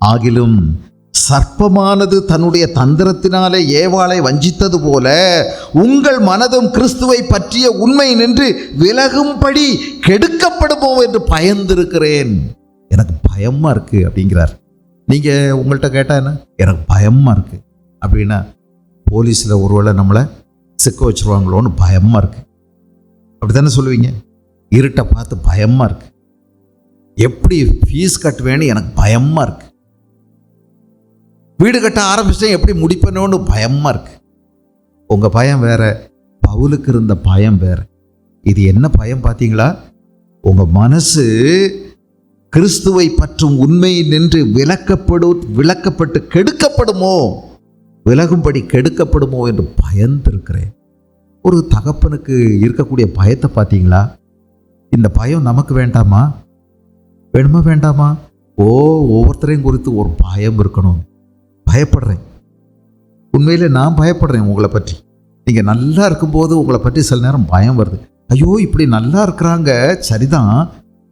ஆகிலும் சர்ப்பமானது தன்னுடைய தந்திரத்தினாலே ஏவாளை வஞ்சித்தது போல உங்கள் மனதும் கிறிஸ்துவை பற்றிய உண்மை நின்று விலகும்படி கெடுக்கப்படுமோ என்று பயந்திருக்கிறேன். எனக்கு பயமா இருக்கு அப்படிங்கிறார். நீங்க உங்கள்கிட்ட கேட்டா என்ன? எனக்கு பயமா இருக்கு அப்படின்னா, போலீஸில் ஒருவேளை நம்மளை சிக்க வச்சிருவாங்களோன்னு பயமா இருக்கு, அப்படித்தானே சொல்லுவீங்க? இருட்டை பார்த்து பயமா இருக்கு, எப்படி ஃபீஸ் கட்டுவேன்னு எனக்கு பயமா இருக்கு, வீடு கட்ட ஆரம்பிச்சேன் எப்படி முடிப்பேனோன்னு பயமா இருக்கு. உங்க பயம் வேற, பவுலுக்கு இருந்த பயம் வேற. இது என்ன பயம் பார்த்தீங்களா? உங்க மனசு கிறிஸ்துவை பற்றும் உண்மை நின்று விலக்கப்பட்டு கெடுக்கப்படுமோ, விலகும்படி கெடுக்கப்படுமோ என்று பயந்திருக்கிறேன். ஒரு தகப்பனுக்கு இருக்கக்கூடிய பயத்தை பார்த்தீங்களா? இந்த பயம் நமக்கு வேண்டாமா? வேணுமா வேண்டாமா? ஒவ்வொருத்தரையும் குறித்து ஒரு பயம் இருக்கணும். பயப்படுறேன், உண்மையிலே நான் பயப்படுறேன் உங்களை பற்றி. நீங்கள் நல்லா இருக்கும்போது உங்களை பற்றி சில நேரம் பயம் வருது. ஐயோ, இப்படி நல்லா இருக்கிறாங்க, சரிதான்,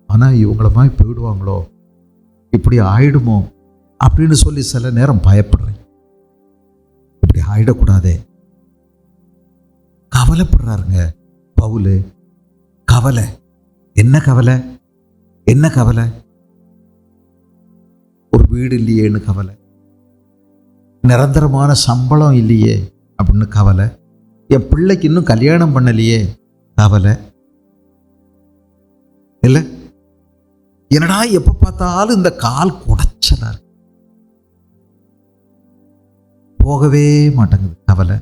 ஆனால் இவங்கள மாதிரி போயிடுவாங்களோ, இப்படி ஆயிடுமோ அப்படின்னு சொல்லி சில நேரம் பயப்படுறேன். இப்படி ஆயிடக்கூடாதே. கவலைப்படுறாருங்க பவுல். கவலை, என்ன கவலை? என்ன கவலை? ஒரு வீடு இல்லையேன்னு கவலை, நிரந்தரமான சம்பளம் இல்லையே அப்படின்னு கவலை, என் பிள்ளைக்கு இன்னும் கல்யாணம் பண்ணலையே கவலை. இல்லை, என்னடா எப்ப பார்த்தாலும் இந்த கால் குடைச்சலா இருக்கு, போகவே மாட்டேங்குது கவலை.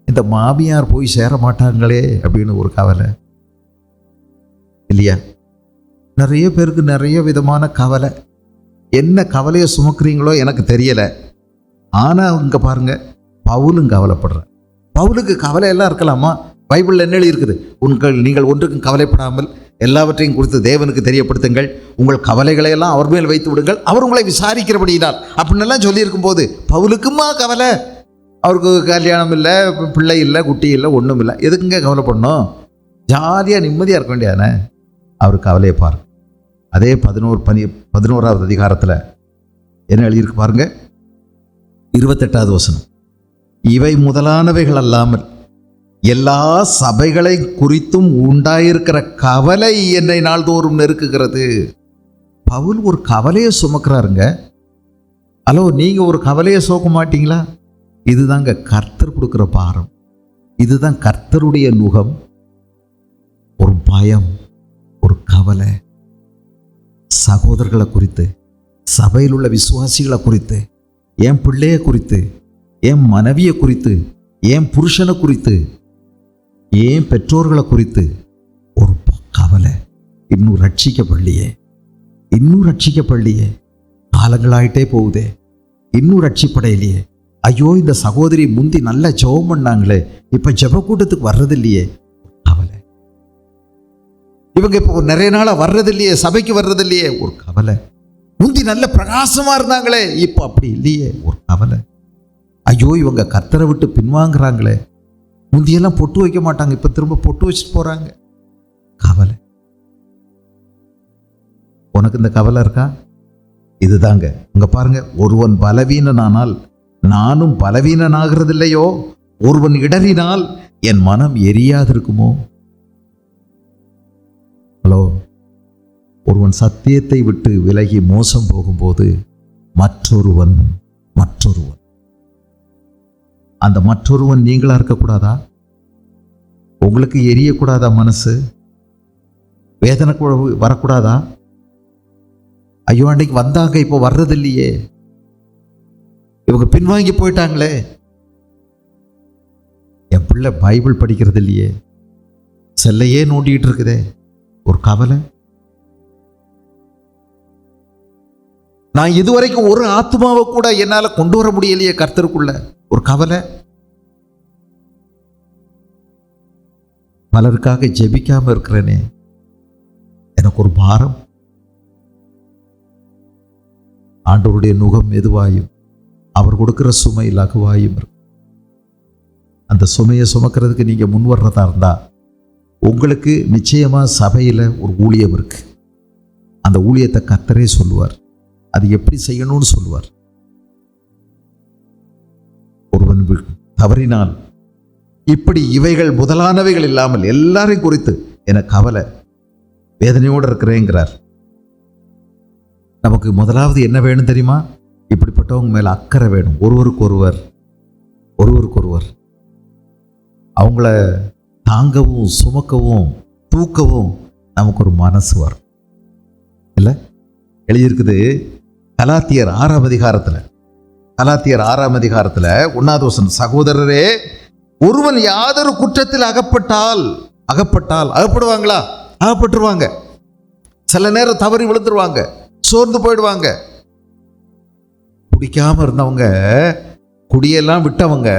இந்த மாமியார் போய் சேர மாட்டாங்களே அப்படின்னு ஒரு கவலை இல்லையா? நிறைய பேருக்கு நிறைய விதமான கவலை. என்ன கவலையை சுமக்கிறீங்களோ எனக்கு தெரியலை. ஆனால் இங்கே பாருங்க, பவுலும் கவலைப்படுறார். பவுலுக்கு கவலையெல்லாம் இருக்கலாமா? பைபிளில் என்ன எழுதியிருக்குது? நீங்கள் ஒன்றுக்கும் கவலைப்படாமல் எல்லாவற்றையும் குறித்து தேவனுக்கு தெரியப்படுத்துங்கள், உங்கள் கவலைகளையெல்லாம் அவர் மேல் வைத்து விடுங்கள், அவர் உங்களை விசாரிக்கிறபடியினால் அப்படின்னு எல்லாம் சொல்லியிருக்கும் போது பவுலுக்குமா கவலை? அவருக்கு கல்யாணம் இல்லை, பிள்ளை இல்லை, குட்டி இல்லை, ஒன்றும் இல்லை, எதுக்குங்க கவலைப்படணும்? ஜாலியாக நிம்மதியாக இருக்க வேண்டியதானே? அவர் கவலையை பாருங்க. அதே 11வது அதிகாரத்தில் என்ன எழுதியிருக்கு பாருங்க, 28வது வசனம். இவை முதலானவைகள் அல்லாமல் எல்லா சபைகளை குறித்தும் உண்டாயிருக்கிற கவலை என்னை நாள்தோறும் நெருக்குகிறது. பவுல் ஒரு கவலையை சுமக்கிறாருங்க. ஹலோ, நீங்க ஒரு கவலையை சுமக்க மாட்டீங்களா? இதுதாங்க கர்த்தர் கொடுக்கிற பாரம். இதுதான் கர்த்தருடைய நுகம். ஒரு பயம், ஒரு கவலை, சகோதரர்களை குறித்து, சபையில் உள்ள விசுவாசிகளை குறித்து, என் பிள்ளைய குறித்து, என் மனைவியை குறித்து, என் புருஷனை குறித்து, என் பெற்றோர்களை குறித்து ஒரு கவலை. இன்னும் ரட்சிக்கப்படலையே, இன்னும் ரட்சிக்கப்படலையே, காலங்களாயிட்டே போகுதே, இன்னும் ரட்சிப்படையிலையே. ஐயோ, இந்த சகோதரி முந்தி நல்லா ஜெபம் பண்ணாங்களே, இப்ப ஜெப கூட்டத்துக்கு வர்றதில்லையே, கவலை. இவங்க இப்போ நிறைய நாளா வர்றதில்லையே, சபைக்கு வர்றதில்லையே, ஒரு கவலை. முந்தி நல்ல பிரகாசமா இருந்தாங்களே, இப்போ அப்படி இல்லையே, ஒரு கவலை. ஐயோ, இவங்க கர்த்தரை விட்டு பின்வாங்குறாங்களே, முந்தியெல்லாம் பொட்டு வைக்க மாட்டாங்க, இப்ப திரும்ப பொட்டு வச்சுட்டு போறாங்க, கவலை. உனக்கு இந்த கவலை இருக்கா? இதுதாங்க இங்க பாருங்க, ஒருவன் பலவீனனானால் நானும் பலவீனனாகிறது இல்லையோ, ஒருவன் இடறினால் என் மனம் எரியாதிருக்குமோ. ஹலோ, ஒருவன் சத்தியத்தை விட்டு விலகி மோசம் போகும்போது மற்றொருவன் அந்த மற்றொருவன் நீங்களா இருக்கக்கூடாதா? உங்களுக்கு எரியக்கூடாதா? மனசு வேதனை வரக்கூடாதா? ஐயோ, அன்னைக்கு வந்தாங்க, இப்போ வர்றதில்லையே, இவங்க பின்வாங்கி போயிட்டாங்களே, என் பிள்ளை பைபிள் படிக்கிறது இல்லையே, செல்லையே நோண்டிட்டு இருக்குதே, ஒரு கவலை. நான் இதுவரைக்கும் ஒரு ஆத்மாவை கூட என்னால கொண்டு வர முடியலையே கர்த்தருக்குள்ள, ஒரு கவலை. பலருக்காக ஜெபிக்காம இருக்கிறேனே, எனக்கு ஒரு பாரம். ஆண்டவருடைய நுகம் மெதுவாயும் அவர் கொடுக்கிற சுமை லகுவாயும் இருக்கும். அந்த சுமையை சுமக்கிறதுக்கு நீங்க முன் வர்றதா இருந்தா உங்களுக்கு நிச்சயமா சபையில ஒரு ஊழியம் இருக்கு. அந்த ஊழியத்தை கர்த்தரே சொல்லுவார், அது எப்படி செய்யணும்னு சொல்லுவார். ஒருவன் தவறினால் இப்படி இவைகள் முதலானவைகள் இல்லாமல் எல்லாரையும் குறித்து எனக்கு கவலை, வேதனையோடு இருக்கிறேங்கிறார். நமக்கு முதலாவது என்ன வேணும் தெரியுமா? இப்படிப்பட்டவங்க மேல அக்கறை வேணும். ஒருவருக்கொருவர் அவங்கள தாங்கவும் சுமக்கவும் தூக்கவும் நமக்கு ஒரு மனசு வரும். இல்ல, எழுதியிருக்குது கலாத்தியர் 6ஆம் அதிகாரத்துல 1வது வசனம். சகோதரரே, ஒருவன் யாதொரு குற்றத்தில் அகப்படுவாங்களா? அகப்பட்டுருவாங்க. சில நேரம் தவறி விழுந்துருவாங்க, சோர்ந்து போயிடுவாங்க. குடிக்காம இருந்தவங்க, குடியெல்லாம் விட்டவங்க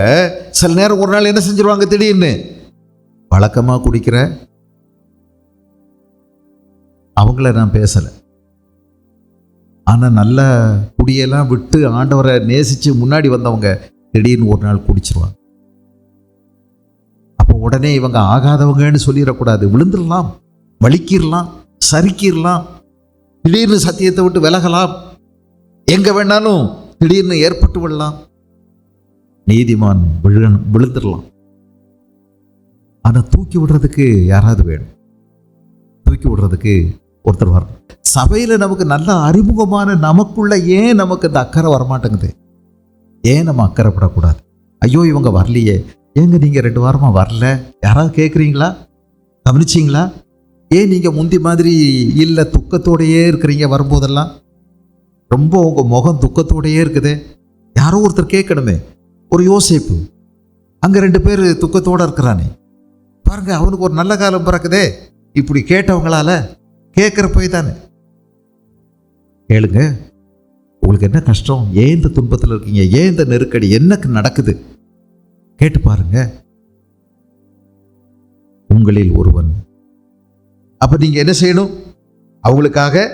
சில நேரம் ஒரு நாள் என்ன செஞ்சிருவாங்க, திடீர்னு வழக்கமா குடிக்கிற அவங்கள நான் பேசல, ஆனா நல்ல குடியெல்லாம் விட்டு ஆண்டவரை நேசிச்சு முன்னாடி வந்தவங்க திடீர்னு ஒரு நாள் குடிச்சிருவாங்க. அப்போ உடனே இவங்க ஆகாதவங்கன்னு சொல்லிடக்கூடாது. விழுந்துடலாம், வலிக்கிடலாம், சறுக்கிடலாம், திடீர்னு சத்தியத்தை விட்டு விலகலாம், எங்க வேணாலும் திடீர்னு ஏற்பட்டு விடலாம். நீதிமான் விழுந்துடலாம். ஆனா தூக்கி விடுறதுக்கு யாராவது வேணும், தூக்கி விடுறதுக்கு ஒருத்தர் வரணும். சபையில நமக்கு நல்ல அறிமுகமான நமக்குள்ள ஏன் நமக்கு இந்த அக்கறை வரமாட்டேங்குது? ஏன் நம்ம அக்கறைப்படக்கூடாது? ஐயோ இவங்க வரலையே, ஏங்க நீங்க 2 வாரமா வரல, யாராவது கேட்குறீங்களா? கவனிச்சிங்களா? ஏன் நீங்க முந்தி மாதிரி இல்லை, துக்கத்தோடையே இருக்கிறீங்க? வரும்போதெல்லாம் ரொம்ப உங்க முகம் துக்கத்தோடையே இருக்குதே. யாரோ ஒருத்தர் கேட்கணுமே. ஒரு யோசேப்பு, அங்க 2 பேர் துக்கத்தோட இருக்கிறானே, பாருங்க அவனுக்கு ஒரு நல்ல காலம் பிறக்குதே. இப்படி கேட்டவங்களால கேட்கிற போய் தானே. கேளுங்க, உங்களுக்கு என்ன கஷ்டம், ஏன் இந்த துன்பத்தில் இருக்கீங்க, ஏன் இந்த நெருக்கடி, என்னக்கு நடக்குது கேட்டு பாருங்க. உங்களில் ஒருவன். அப்ப நீங்க என்ன செய்யணும்? அவங்களுக்காக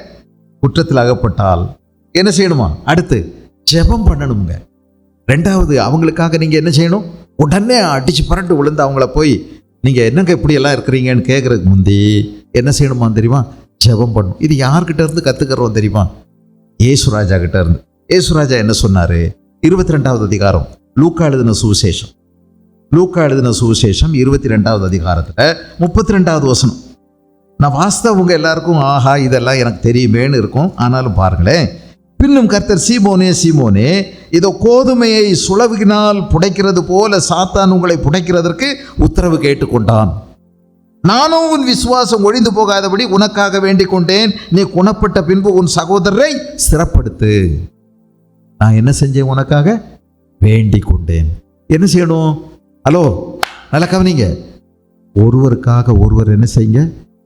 குற்றத்தில் அகப்பட்டால் என்ன செய்யணுமா? அடுத்து ஜெபம் பண்ணணுங்க. 2வது, அவங்களுக்காக நீங்க என்ன செய்யணும்? உடனே அடிச்சு புரண்டு விழுந்து அவங்கள போய் நீங்க என்னங்க இப்படி எல்லாம் இருக்கிறீங்கன்னு கேட்கறதுக்கு முந்தி என்ன செய்யணுமா தெரியுமா? ஜெபம் பண்ணணும். இது யார்கிட்ட இருந்து கத்துக்கிறோம் தெரியுமா? ஏசுராஜா கிட்ட இருந்து. ஏசுராஜா என்ன சொன்னாரு? 22வது அதிகாரம் லூக்கா எழுதின சுவிசேஷம், லூக்கா எழுதின சுவிசேஷம் 22வது அதிகாரத்துல 32வது வசனம். நான் வாஸ்தவங்க எல்லாருக்கும் ஆஹா இதெல்லாம் எனக்கு தெரியுமேன்னு இருக்கும். ஆனாலும் பாருங்களேன், பின்னும் கர்த்தர், சீமோனே சீமோனே, இதோ கோதுமையை சுளவினால் புடைக்கிறது போல சாத்தான் உங்களை புடைக்கிறதற்கு உத்தரவு கேட்டுக்கொண்டான். நானும் உன் விசுவாசம் ஒழிந்து போகாதபடி உனக்காக வேண்டிக் கொண்டேன். நீ குணப்பட்ட பின்பு உன் சகோதரரை ஸ்திரப்படுத்து. நான் என்ன செஞ்சேன்? உனக்காக வேண்டிக் கொண்டேன். என்ன செய்யணும்? ஹலோ, நல்லா கவனிங்க. ஒருவருக்காக ஒருவர் என்ன செய்யுங்க?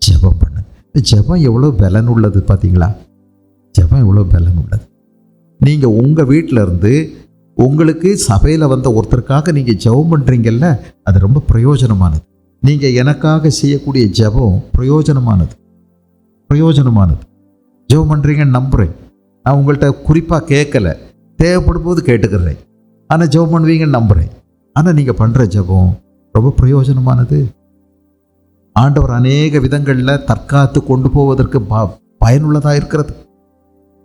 ஜெபம் பண்ணுங்க. ஜெபம் எவ்வளோ பலன் உள்ளது பார்த்தீங்களா? ஜெபம் எவ்வளோ பலன் உள்ளது. நீங்கள் உங்கள் வீட்டில் இருந்து உங்களுக்கு சபையில் வந்த ஒருத்தருக்காக நீங்கள் ஜெபம் பண்ணுறீங்கல்ல, அது ரொம்ப பிரயோஜனமானது. நீங்கள் எனக்காக செய்யக்கூடிய ஜெபம் பிரயோஜனமானது, பிரயோஜனமானது. ஜெபம் பண்ணுறீங்கன்னு நம்புகிறேன். நான் உங்கள்கிட்ட குறிப்பாக கேட்கல, தேவைப்படும் போது கேட்டுக்கிறேன். ஆனால் ஜெபம் பண்ணுவீங்கன்னு நம்புகிறேன். ஆனால் நீங்கள் பண்ணுற ஜெபம் ரொம்ப பிரயோஜனமானது. ஆண்டவர் அநேக விதங்களில் தற்காத்து கொண்டு போவதற்கு பயனுள்ளதாக இருக்கிறது.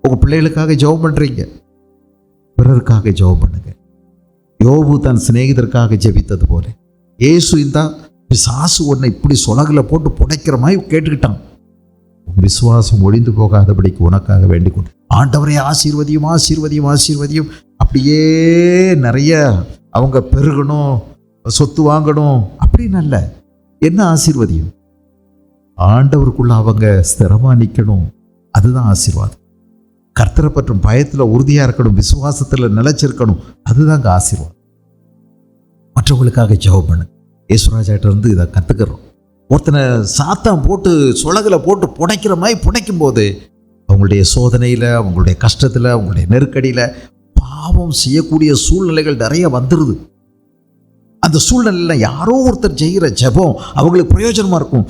உங்கள் பிள்ளைகளுக்காக ஜெபம் பண்ணுறீங்க, பிறருக்காக ஜெபம் பண்ணுங்க. யோபு தன் சிநேகிதருக்காக ஜெபித்தது போல இயேசு இந்த பிசாசு ஒன்றை இப்படி சொலகில் போட்டு புடைக்கிற மாதிரி கேட்டுக்கிட்டான். உன் விசுவாசம் ஒழிந்து போகாதபடிக்கு உனக்காக வேண்டிக் கொண்டு ஆண்டவரை ஆசீர்வதியும் ஆசீர்வதியும் ஆசீர்வதியும். அப்படியே நிறைய அவங்க பெருகணும், சொத்து வாங்கணும் அப்படின்னு அல்ல. என்ன ஆசீர்வதியும்? ஆண்டவருக்குள்ள அவங்க ஸ்திரமா நிற்கணும். அதுதான் ஆசீர்வாதம். கர்த்தரை பற்றும் பயத்தில் உறுதியாக இருக்கணும், விசுவாசத்தில் நிலைச்சிருக்கணும். அதுதாங்க ஆசீர்வாதம். மற்றவங்களுக்காக ஜெபம் பண்ணு. ஏசுராஜாட்ட இருந்து இதை கற்றுக்கிறோம். ஒருத்தனை சாத்தான் போட்டு சுலகில் போட்டு புடைக்கிற மாதிரி புடைக்கும் போது அவங்களுடைய சோதனையில், அவங்களுடைய கஷ்டத்தில், அவங்களுடைய நெருக்கடியில் பாவம் செய்யக்கூடிய சூழ்நிலைகள் நிறைய வந்துடுது. அந்த சூழ்நிலையில் யாரோ ஒருத்தர் செய்கிற ஜெபம் அவங்களுக்கு பிரயோஜனமாக இருக்கும்.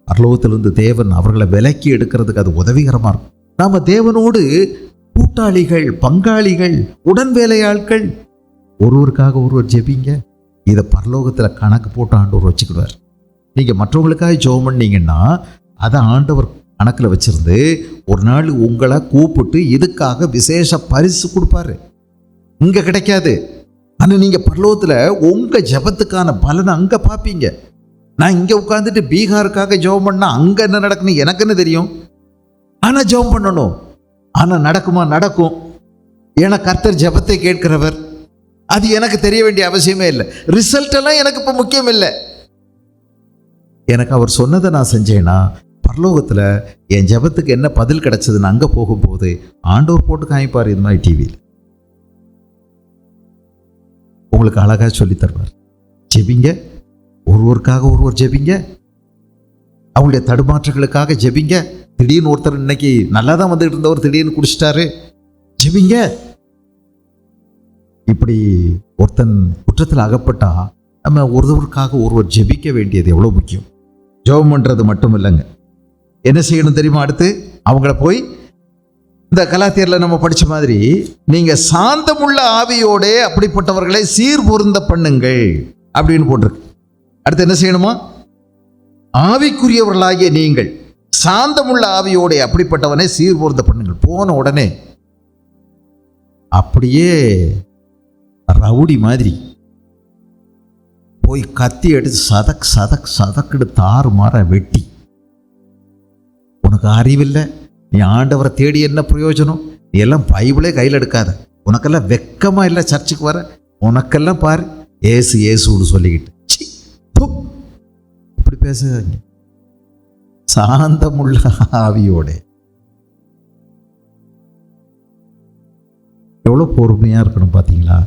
பரலோகத்திலிருந்து தேவன் அவர்களை விலக்கி எடுக்கிறதுக்கு அது உதவிகரமாக இருக்கும். நாம் தேவனோடு கூட்டாளிகள், பங்காளிகள், உடன் வேலையாட்கள். ஒருவருக்காக ஒருவர் ஜெபிங்க. இதை பரலோகத்தில் கணக்கு போட்டு ஆண்டவர் வச்சுக்கிடுவார். நீங்கள் மற்றவங்களுக்காக ஜெபம் பண்ணீங்கன்னா அதை ஆண்டவர் கணக்கில் வச்சிருந்து ஒரு நாள் உங்களை கூப்பிட்டு இதுக்காக விசேஷ பரிசு கொடுப்பாரு. இங்கே கிடைக்காது. ஆனால் நீங்கள் பரலோகத்தில் உங்கள் ஜெபத்துக்கான பலனை அங்கே பார்ப்பீங்க. நான் இங்கே உட்காந்துட்டு பீகாருக்காக ஜெபம் பண்ணால் அங்கே என்ன நடக்குன்னு எனக்கு என்ன தெரியும்? ஆனால் ஜெபம் பண்ணணும். ஆனால் நடக்குமா? நடக்கும். ஏன்னா கர்த்தர் ஜெபத்தை கேட்கிறவர். அது எனக்கு தெரிய வேண்டிய அவசியமே இல்லை. ரிசல்ட் எல்லாம் எனக்கு இப்போ முக்கியம் இல்லை. எனக்கு அவர் சொன்னதை நான் செஞ்சேன்னா பரலோகத்தில் என் ஜெபத்துக்கு என்ன பதில் கிடைச்சதுன்னு அங்கே போகும்போது ஆண்டவர் போட்டு காமிப்பார். இது மாதிரி டிவியில் உங்களுக்கு அழகாக சொல்லி தருவார். ஜெபிங்க, ஒருவருக்காக ஒருவர் ஜெபிங்க, அவங்களுடைய தடுமாற்றங்களுக்காக ஜெபிங்க, திடீர்னு ஒருத்தர் இன்னைக்கு நல்லா தான் வந்துட்டு இருந்தவர் திடீர்னு குடிச்சிட்டாரு, ஜெபிங்க. இப்படி ஒருத்தன் குற்றத்தில் அகப்பட்டா நம்ம ஒருவருக்காக ஒருவர் ஜெபிக்க வேண்டியது எவ்வளோ முக்கியம். ஜெபம் பண்ணுறது மட்டும் இல்லைங்க, என்ன செய்யணும் தெரியுமா? அடுத்து அவங்கள போய் இந்த கலாத்தியரில் நம்ம படித்த மாதிரி நீங்கள் சாந்தமுள்ள ஆவியோட அப்படிப்பட்டவர்களை சீர்பொருந்த பண்ணுங்கள் அப்படின்னு போட்டிருக்கு. அடுத்து என்ன செய்யணுமா? ஆவிக்குரியவர்களாகிய நீங்கள் சாந்தமுள்ள ஆவியோட அப்படிப்பட்டவனை சீர்பொருந்த பண்ணுங்கள். போன உடனே அப்படியே ரவுடி மாதிரி போய் கத்தி எடுத்து சதக் சதக் சதக்குடு தாறு மாற வெட்டி, உனக்கு அறிவில்லை, நீ ஆண்டவரை தேடி என்ன பிரயோஜனம், நீ எல்லாம் பைபிளே கையில் எடுக்காத, உனக்கெல்லாம் வெக்கமா இல்லை சர்ச்சுக்கு வர, உனக்கெல்லாம் பாரு ஏசு ஏசுன்னு சொல்லிக்கிட்டு இப்படி பேசுங்க. சாந்தமுள்ள ஆவியோட எவ்வளோ பொறுமையாக இருக்கணும் பார்த்தீங்களா?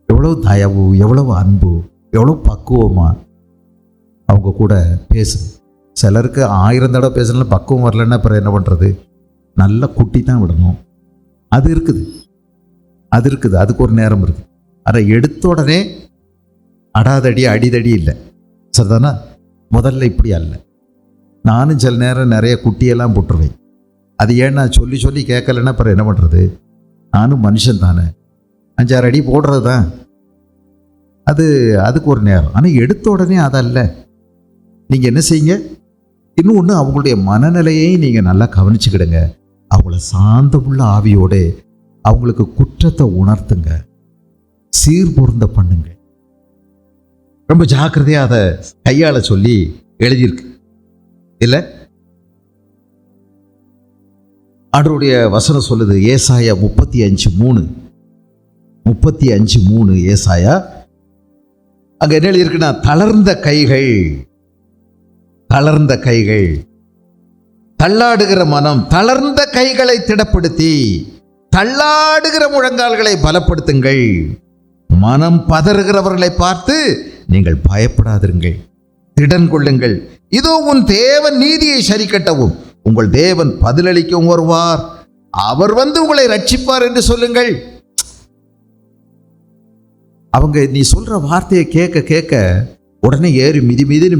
எவ்வளோ தயவு, எவ்வளவு அன்பு, எவ்வளோ பக்குவமாக அவங்க கூட பேசணும். சிலருக்கு 1000 தடவை பேசலாம், பக்குவம் வரலன்னா அப்புறம் என்ன பண்ணுறது? நல்ல குட்டி தான் விடணும். அது இருக்குது, அதுக்கு ஒரு நேரம் இருக்குது. அதை எடுத்த உடனே அடாதடி அடிதடி இல்லை, சரிதானா? முதல்ல இப்படி அல்ல. நானும் சில நேரம் நிறைய குட்டியெல்லாம் போட்டுருவேன். அது ஏன்னா சொல்லி சொல்லி கேட்கலன்னா அப்புறம் என்ன பண்ணுறது? நானும் மனுஷன் தானே, 5-6 அடி போடுறது தான். அதுக்கு ஒரு நேரம். ஆனால் எடுத்த உடனே அதல்ல. நீங்கள் என்ன செய்யுங்க, இன்னும் ஒன்று, அவங்களுடைய மனநிலையை நீங்கள் நல்லா கவனிச்சுக்கிடுங்க. அவங்கள சாந்தமுள்ள ஆவியோடு அவங்களுக்கு குற்றத்தை உணர்த்துங்க, சீர்பொருந்த பண்ணுங்க. ரொம்ப ஜாக்கிரதையாக அதை கையாள சொல்லி எழுதியிருக்கு இல்லை? ஆண்டவருடைய வசனம் சொல்லுது, ஏசாயா 35:3 ஏசாயா. அங்க என்ன எழுதியிருக்குன்னா, தளர்ந்த கைகள், தள்ளாடுகிற மனம், தளர்ந்த கைகளை திடப்படுத்தி தள்ளாடுகிற முழங்கால்களை பலப்படுத்துங்கள். மனம் பதறுகிறவர்களை பார்த்து நீங்கள் பயப்படாதிருங்கள், திடன் கொள்ளுங்கள். இதோ உன் தேவன் நீதியை சரி கட்டவும் உங்கள் தேவன் பதிலளிக்கவும் வருவார், அவர் வந்து உங்களை ரட்சிப்பார் என்று சொல்லுங்கள். அவங்க நீ சொல்ற வார்த்தையை கேட்க கேட்க உடனே ஏறி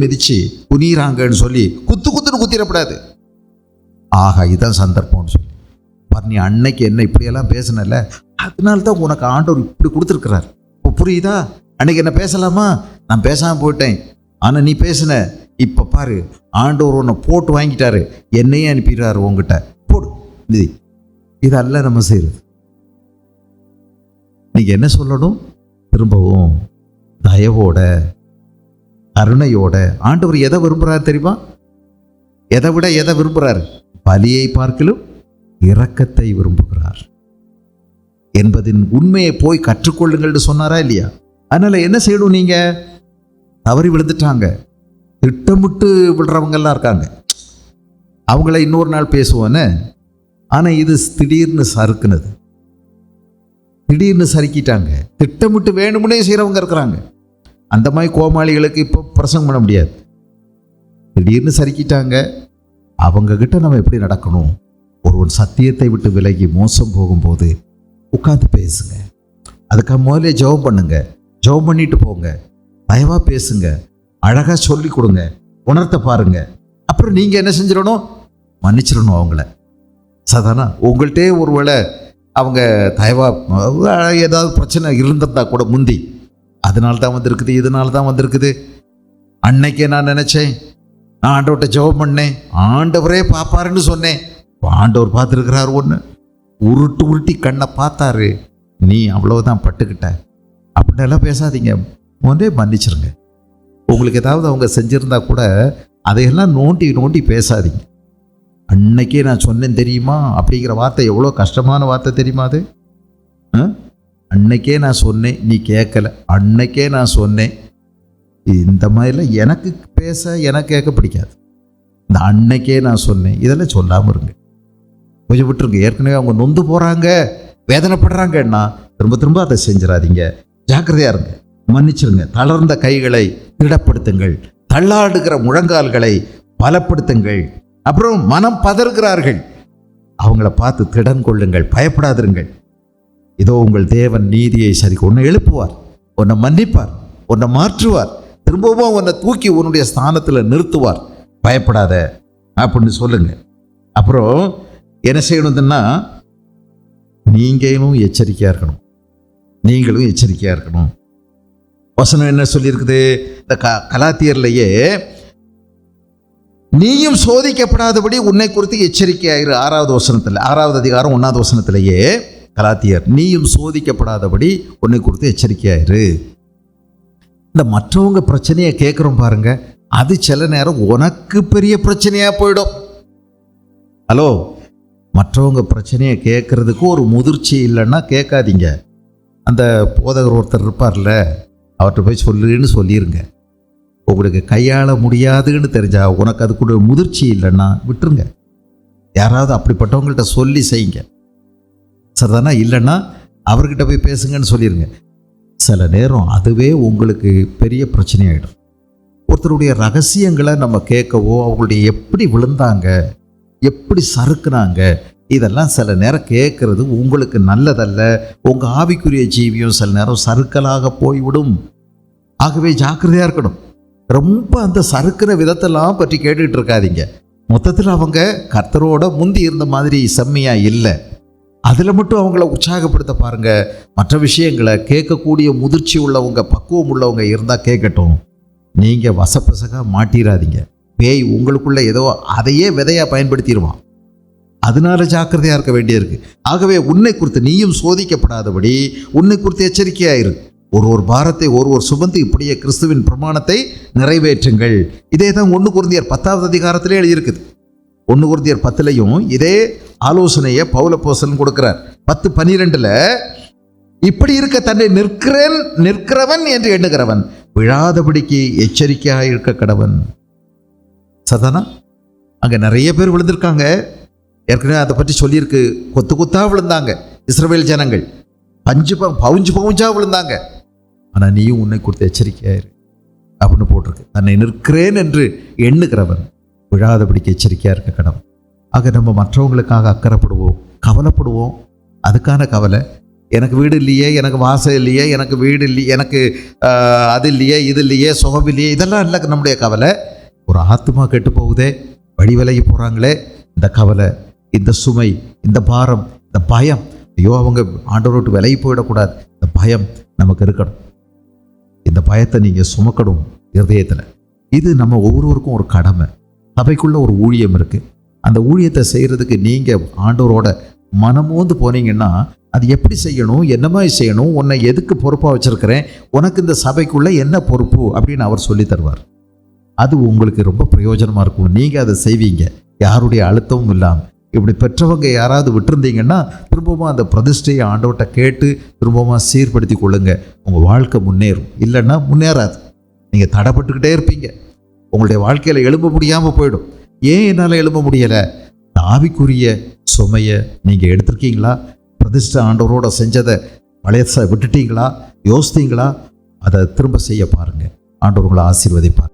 மிதிச்சு குனிறாங்கன்னு சொல்லி குத்துன்னு குத்திடப்படாது. ஆகா, இதுதான் சந்தர்ப்பம்னு சொல்லி பார், நீ அன்னைக்கு என்ன இப்படியெல்லாம் பேசினல, அதனால தான் உனக்கு ஆண்டவர் இப்படி கொடுத்துருக்கிறார். இப்போ புரியுதா? அன்னைக்கு என்ன பேசலாமா, நான் பேசாமல் போயிட்டேன், ஆனால் நீ பேசின, இப்போ பாரு ஆண்டவர் உன்னை போட்டு வாங்கிட்டாரு, என்னையே அனுப்பிடுறாரு உங்ககிட்ட, போடு மிதி. இதல்ல நம்ம செய்யறது. நீங்க என்ன சொல்லணும்? திரும்பவும் தயவோட, கருணையோட. ஆண்டவர் எதை விரும்புறாரு தெரியுமா? எதை விட எதை விரும்புறாரு? பலியை பார்க்கலும் இரக்கத்தை விரும்புகிறார் என்பதின் உண்மையை போய் கற்றுக்கொள்ளுங்கள்னு சொன்னாரா இல்லையா? அதனால என்ன செய்யணும்? நீங்க தவறி விழுந்துட்டாங்க, திட்டமிட்டு விடுறவங்கெல்லாம் இருக்காங்க, அவங்கள இன்னொரு நாள் பேசுவோன்னு. ஆனால் இது திடீர்னு சறுக்குனது, திடீர்னு சறுக்கிட்டாங்க. திட்டமிட்டு வேணுமுன்னே செய்கிறவங்க இருக்கிறாங்க. அந்த மாதிரி கோமாளிகளுக்கு இப்போ பிரசங்கம் பண்ண முடியாது. திடீர்னு சறுக்கிட்டாங்க. அவங்கக்கிட்ட நம்ம எப்படி நடக்கணும்? ஒருவன் சத்தியத்தை விட்டு விலகி மோசம் போகும்போது உட்காந்து பேசுங்க. அதுக்காக முதல்ல ஜெபம் பண்ணுங்க, ஜெபம் பண்ணிட்டு போங்க, தயவாக பேசுங்க, அழகாக சொல்லி கொடுங்க, உணர்த்த பாருங்க. அப்புறம் நீங்கள் என்ன செஞ்சிடணும்? மன்னிச்சிடணும் அவங்கள. சாதாரண உங்கள்கிட்டே ஒருவேளை அவங்க தயவாக ஏதாவது பிரச்சனை இருந்திருந்தா கூட முந்தி, அதனால தான் வந்திருக்குது, இதனால தான் வந்திருக்குது, அன்னைக்கே நான் நினச்சேன், நான் ஆண்டவர்கிட்ட ஜெபம் பண்ணேன், ஆண்டவரே பார்ப்பாருன்னு சொன்னேன், ஆண்டவர் பார்த்துருக்கிறாரு, ஒன்று உருட்டி கண்ணை பார்த்தாரு, நீ அவ்வளவுதான் பட்டுக்கிட்ட அப்படின்னெல்லாம் பேசாதீங்க. முதலே மன்னிச்சிருங்க. உங்களுக்கு ஏதாவது அவங்க செஞ்சுருந்தா கூட அதையெல்லாம் நோண்டி பேசாதீங்க. அன்னைக்கே நான் சொன்னேன் தெரியுமா அப்படிங்கிற வார்த்தை எவ்வளோ கஷ்டமான வார்த்தை தெரியுமா? அது அன்னைக்கே நான் சொன்னேன், நீ கேட்கல, அன்னைக்கே நான் சொன்னேன். இந்த மாதிரிலாம் எனக்கு கேட்க பிடிக்காது. இந்த அன்னைக்கே நான் சொன்னேன் இதெல்லாம் சொல்லாமல் இருங்க, கொஞ்சம் விட்டுருங்க. ஏற்கனவே அவங்க நொந்து போகிறாங்க, வேதனைப்படுறாங்கன்னா திரும்ப அதை செஞ்சிடாதீங்க. ஜாக்கிரதையாக இருங்க, மன்னிச்சிருங்க. தளர்ந்த கைகளை திடப்படுத்துங்கள், தள்ளாடுகிற முழங்கால்களை பலப்படுத்துங்கள். அப்புறம் மனம் பதறுகிறார்கள், அவங்கள பார்த்து திடன் கொள்ளுங்கள், பயப்படாதிருங்கள். இதோ உங்கள் தேவன் நீதியை சரி உன்னை எழுப்புவார், உன்னை மன்னிப்பார், உன்னை மாற்றுவார், திரும்பவும் உன்னை தூக்கி உன்னுடைய ஸ்தானத்தில் நிறுத்துவார், பயப்படாத அப்படின்னு சொல்லுங்க. அப்புறம் என்ன செய்யணும்னா, நீங்களும் எச்சரிக்கையா இருக்கணும், நீங்களும் எச்சரிக்கையா இருக்கணும். வசனம் என்ன சொல்லியிருக்குது? இந்த கலாத்தியர்லயே நீயும் சோதிக்கப்படாதபடி உன்னை குறித்து எச்சரிக்கையாயிரு. 6வது வசனத்தில், 6வது அதிகாரம் 1வது வசனத்திலேயே கலாத்தியர், நீயும் சோதிக்கப்படாதபடி உன்னை குறித்து எச்சரிக்கையாயிரு. இந்த மற்றவங்க பிரச்சனையை கேட்குறோம் பாருங்க, அது சில நேரம் உனக்கு பெரிய பிரச்சனையா போயிடும். ஹலோ, மற்றவங்க பிரச்சனையை கேட்கறதுக்கு ஒரு முதிர்ச்சி இல்லைன்னா கேட்காதீங்க. அந்த போதகர் ஒருத்தர் இருப்பார்ல, அவர்கிட்ட போய் சொல்லுன்னு சொல்லிடுங்க. உங்களுக்கு கையாள முடியாதுன்னு தெரிஞ்சா, உனக்கு அதுக்குள்ள முதிர்ச்சி இல்லைன்னா விட்டுருங்க. யாராவது அப்படிப்பட்டவங்கள்ட்ட சொல்லி செய்யுங்க. சரிதானா? இல்லைன்னா அவர்கிட்ட போய் பேசுங்கன்னு சொல்லிடுங்க. சில நேரம் அதுவே உங்களுக்கு பெரிய பிரச்சனையாயிடும். ஒருத்தருடைய ரகசியங்களை நம்ம கேட்கவோ, அவங்களுடைய எப்படி விழுந்தாங்க, எப்படி சறுக்குனாங்க, இதெல்லாம் சில நேரம் கேட்கறது உங்களுக்கு நல்லதல்ல. உங்கள் ஆவிக்குரிய ஜீவியம் சில நேரம் சறுக்கலாக போய்விடும். ஆகவே ஜாக்கிரதையாக இருக்கணும். ரொம்ப அந்த சறுக்கிற விதத்தெல்லாம் பற்றி கேட்டுக்கிட்டு இருக்காதீங்க. மொத்தத்தில் அவங்க கர்த்தரோட முந்தி இருந்த மாதிரி செம்மையாக இல்லை, அதில் மட்டும் அவங்கள உற்சாகப்படுத்த பாருங்க. மற்ற விஷயங்களை கேட்கக்கூடிய முதிர்ச்சி உள்ளவங்க, பக்குவம் உள்ளவங்க இருந்தால் கேட்கட்டும். நீங்கள் வசப்பசக மாட்டிடாதீங்க. பேய் உங்களுக்குள்ள ஏதோ அதையே விதையாக பயன்படுத்திடுவான். அதனால ஜாக்கிரதையாக இருக்க வேண்டியிருக்கு. ஆகவே உன்னை குறித்து நீயும் சோதிக்கப்படாதபடி உன்னை குறித்து எச்சரிக்கையாயிரு. ஒரு பாரத்தை ஒரு சுமந்து இப்படியே கிறிஸ்துவின் பிரமாணத்தை நிறைவேற்றுங்கள். இதே தான் 1 கொரிந்தியர் 10வது அதிகாரத்திலே எழுதியிருக்குது. 1 கொரிந்தியர் 10லையும் இதே ஆலோசனையை பவுலப்போஸ்தலன் கொடுக்கிறார். 10:12 இப்படி இருக்க தன்னை நிற்கிறவன் என்று எண்ணுகிறவன் விழாதபடிக்கு எச்சரிக்கையாக இருக்க கடவன். சதானா, அங்கே நிறைய பேர் விழுந்திருக்காங்க. ஏற்கனவே அதை பற்றி சொல்லியிருக்கு. கொத்து கொத்தா விழுந்தாங்க இஸ்ரவேல் ஜனங்கள், பவுஞ்சா விழுந்தாங்க. ஆனால் நீயும் உன்னை கொடுத்து எச்சரிக்கையாயிரு அப்படின்னு போட்டிருக்கு. தன்னை நிற்கிறேன் என்று எண்ணுகிறவன் விழாதபடிக்கு எச்சரிக்கையாக இருக்க கடவன். ஆக நம்ம மற்றவங்களுக்காக அக்கறைப்படுவோம், கவலைப்படுவோம். அதுக்கான கவலை, எனக்கு வீடு இல்லையே, எனக்கு வாசல் இல்லையே, எனக்கு வீடு இல்லையே, எனக்கு அது இல்லையே, இது இல்லையே, சுகம் இல்லையே, இதெல்லாம் இல்லை நம்முடைய கவலை. ஒரு ஆத்மா கெட்டு போகுதே, வழி விலகி போகிறாங்களே, இந்த கவலை, இந்த சுமை, இந்த பாரம், இந்த பயம், ஐயோ அவங்க ஆண்டவரோட்டு விலகி போயிடக்கூடாது, இந்த பயம் நமக்கு இருக்கணும். இந்த பயத்தை நீங்கள் சுமக்கணும் இருதயத்தில். இது நம்ம ஒவ்வொருவருக்கும் ஒரு கடமை. சபைக்குள்ள ஒரு ஊழியம் இருக்குது. அந்த ஊழியத்தை செய்கிறதுக்கு நீங்கள் ஆண்டவரோட மனமோந்து போனீங்கன்னா, அது எப்படி செய்யணும், என்ன மாதிரி செய்யணும், உன்னை எதுக்கு பொறுப்பாக வச்சுருக்கிறேன், உனக்கு இந்த சபைக்குள்ளே என்ன பொறுப்பு அப்படின்னு அவர் சொல்லி தருவார். அது உங்களுக்கு ரொம்ப பிரயோஜனமாக இருக்கும். நீங்கள் அதை செய்வீங்க, யாருடைய அழுத்தமும் இல்லாமல். இப்படி பெற்றவங்க யாராவது விட்டுருந்தீங்கன்னா, திரும்பவும் அந்த பிரதிஷ்டையை ஆண்டவர்கிட்ட கேட்டு திரும்பவும் சீர்படுத்தி கொள்ளுங்க. உங்கள் வாழ்க்கை முன்னேறும். இல்லைன்னா முன்னேறாது. நீங்கள் தடைப்பட்டுக்கிட்டே இருப்பீங்க. உங்களுடைய வாழ்க்கையில் எழும்ப முடியாமல் போயிடும். ஏன் என்னால் எழும்ப முடியலை? ஆவிக்குரிய சுமையை நீங்கள் எடுத்திருக்கீங்களா? பிரதிஷ்டை ஆண்டவரோட செஞ்சதை பழைய விட்டுட்டீங்களா? யோசித்தீங்களா? அதை திரும்ப செய்ய பாருங்கள். ஆண்டவர் உங்களை ஆசீர்வதிப்பார்.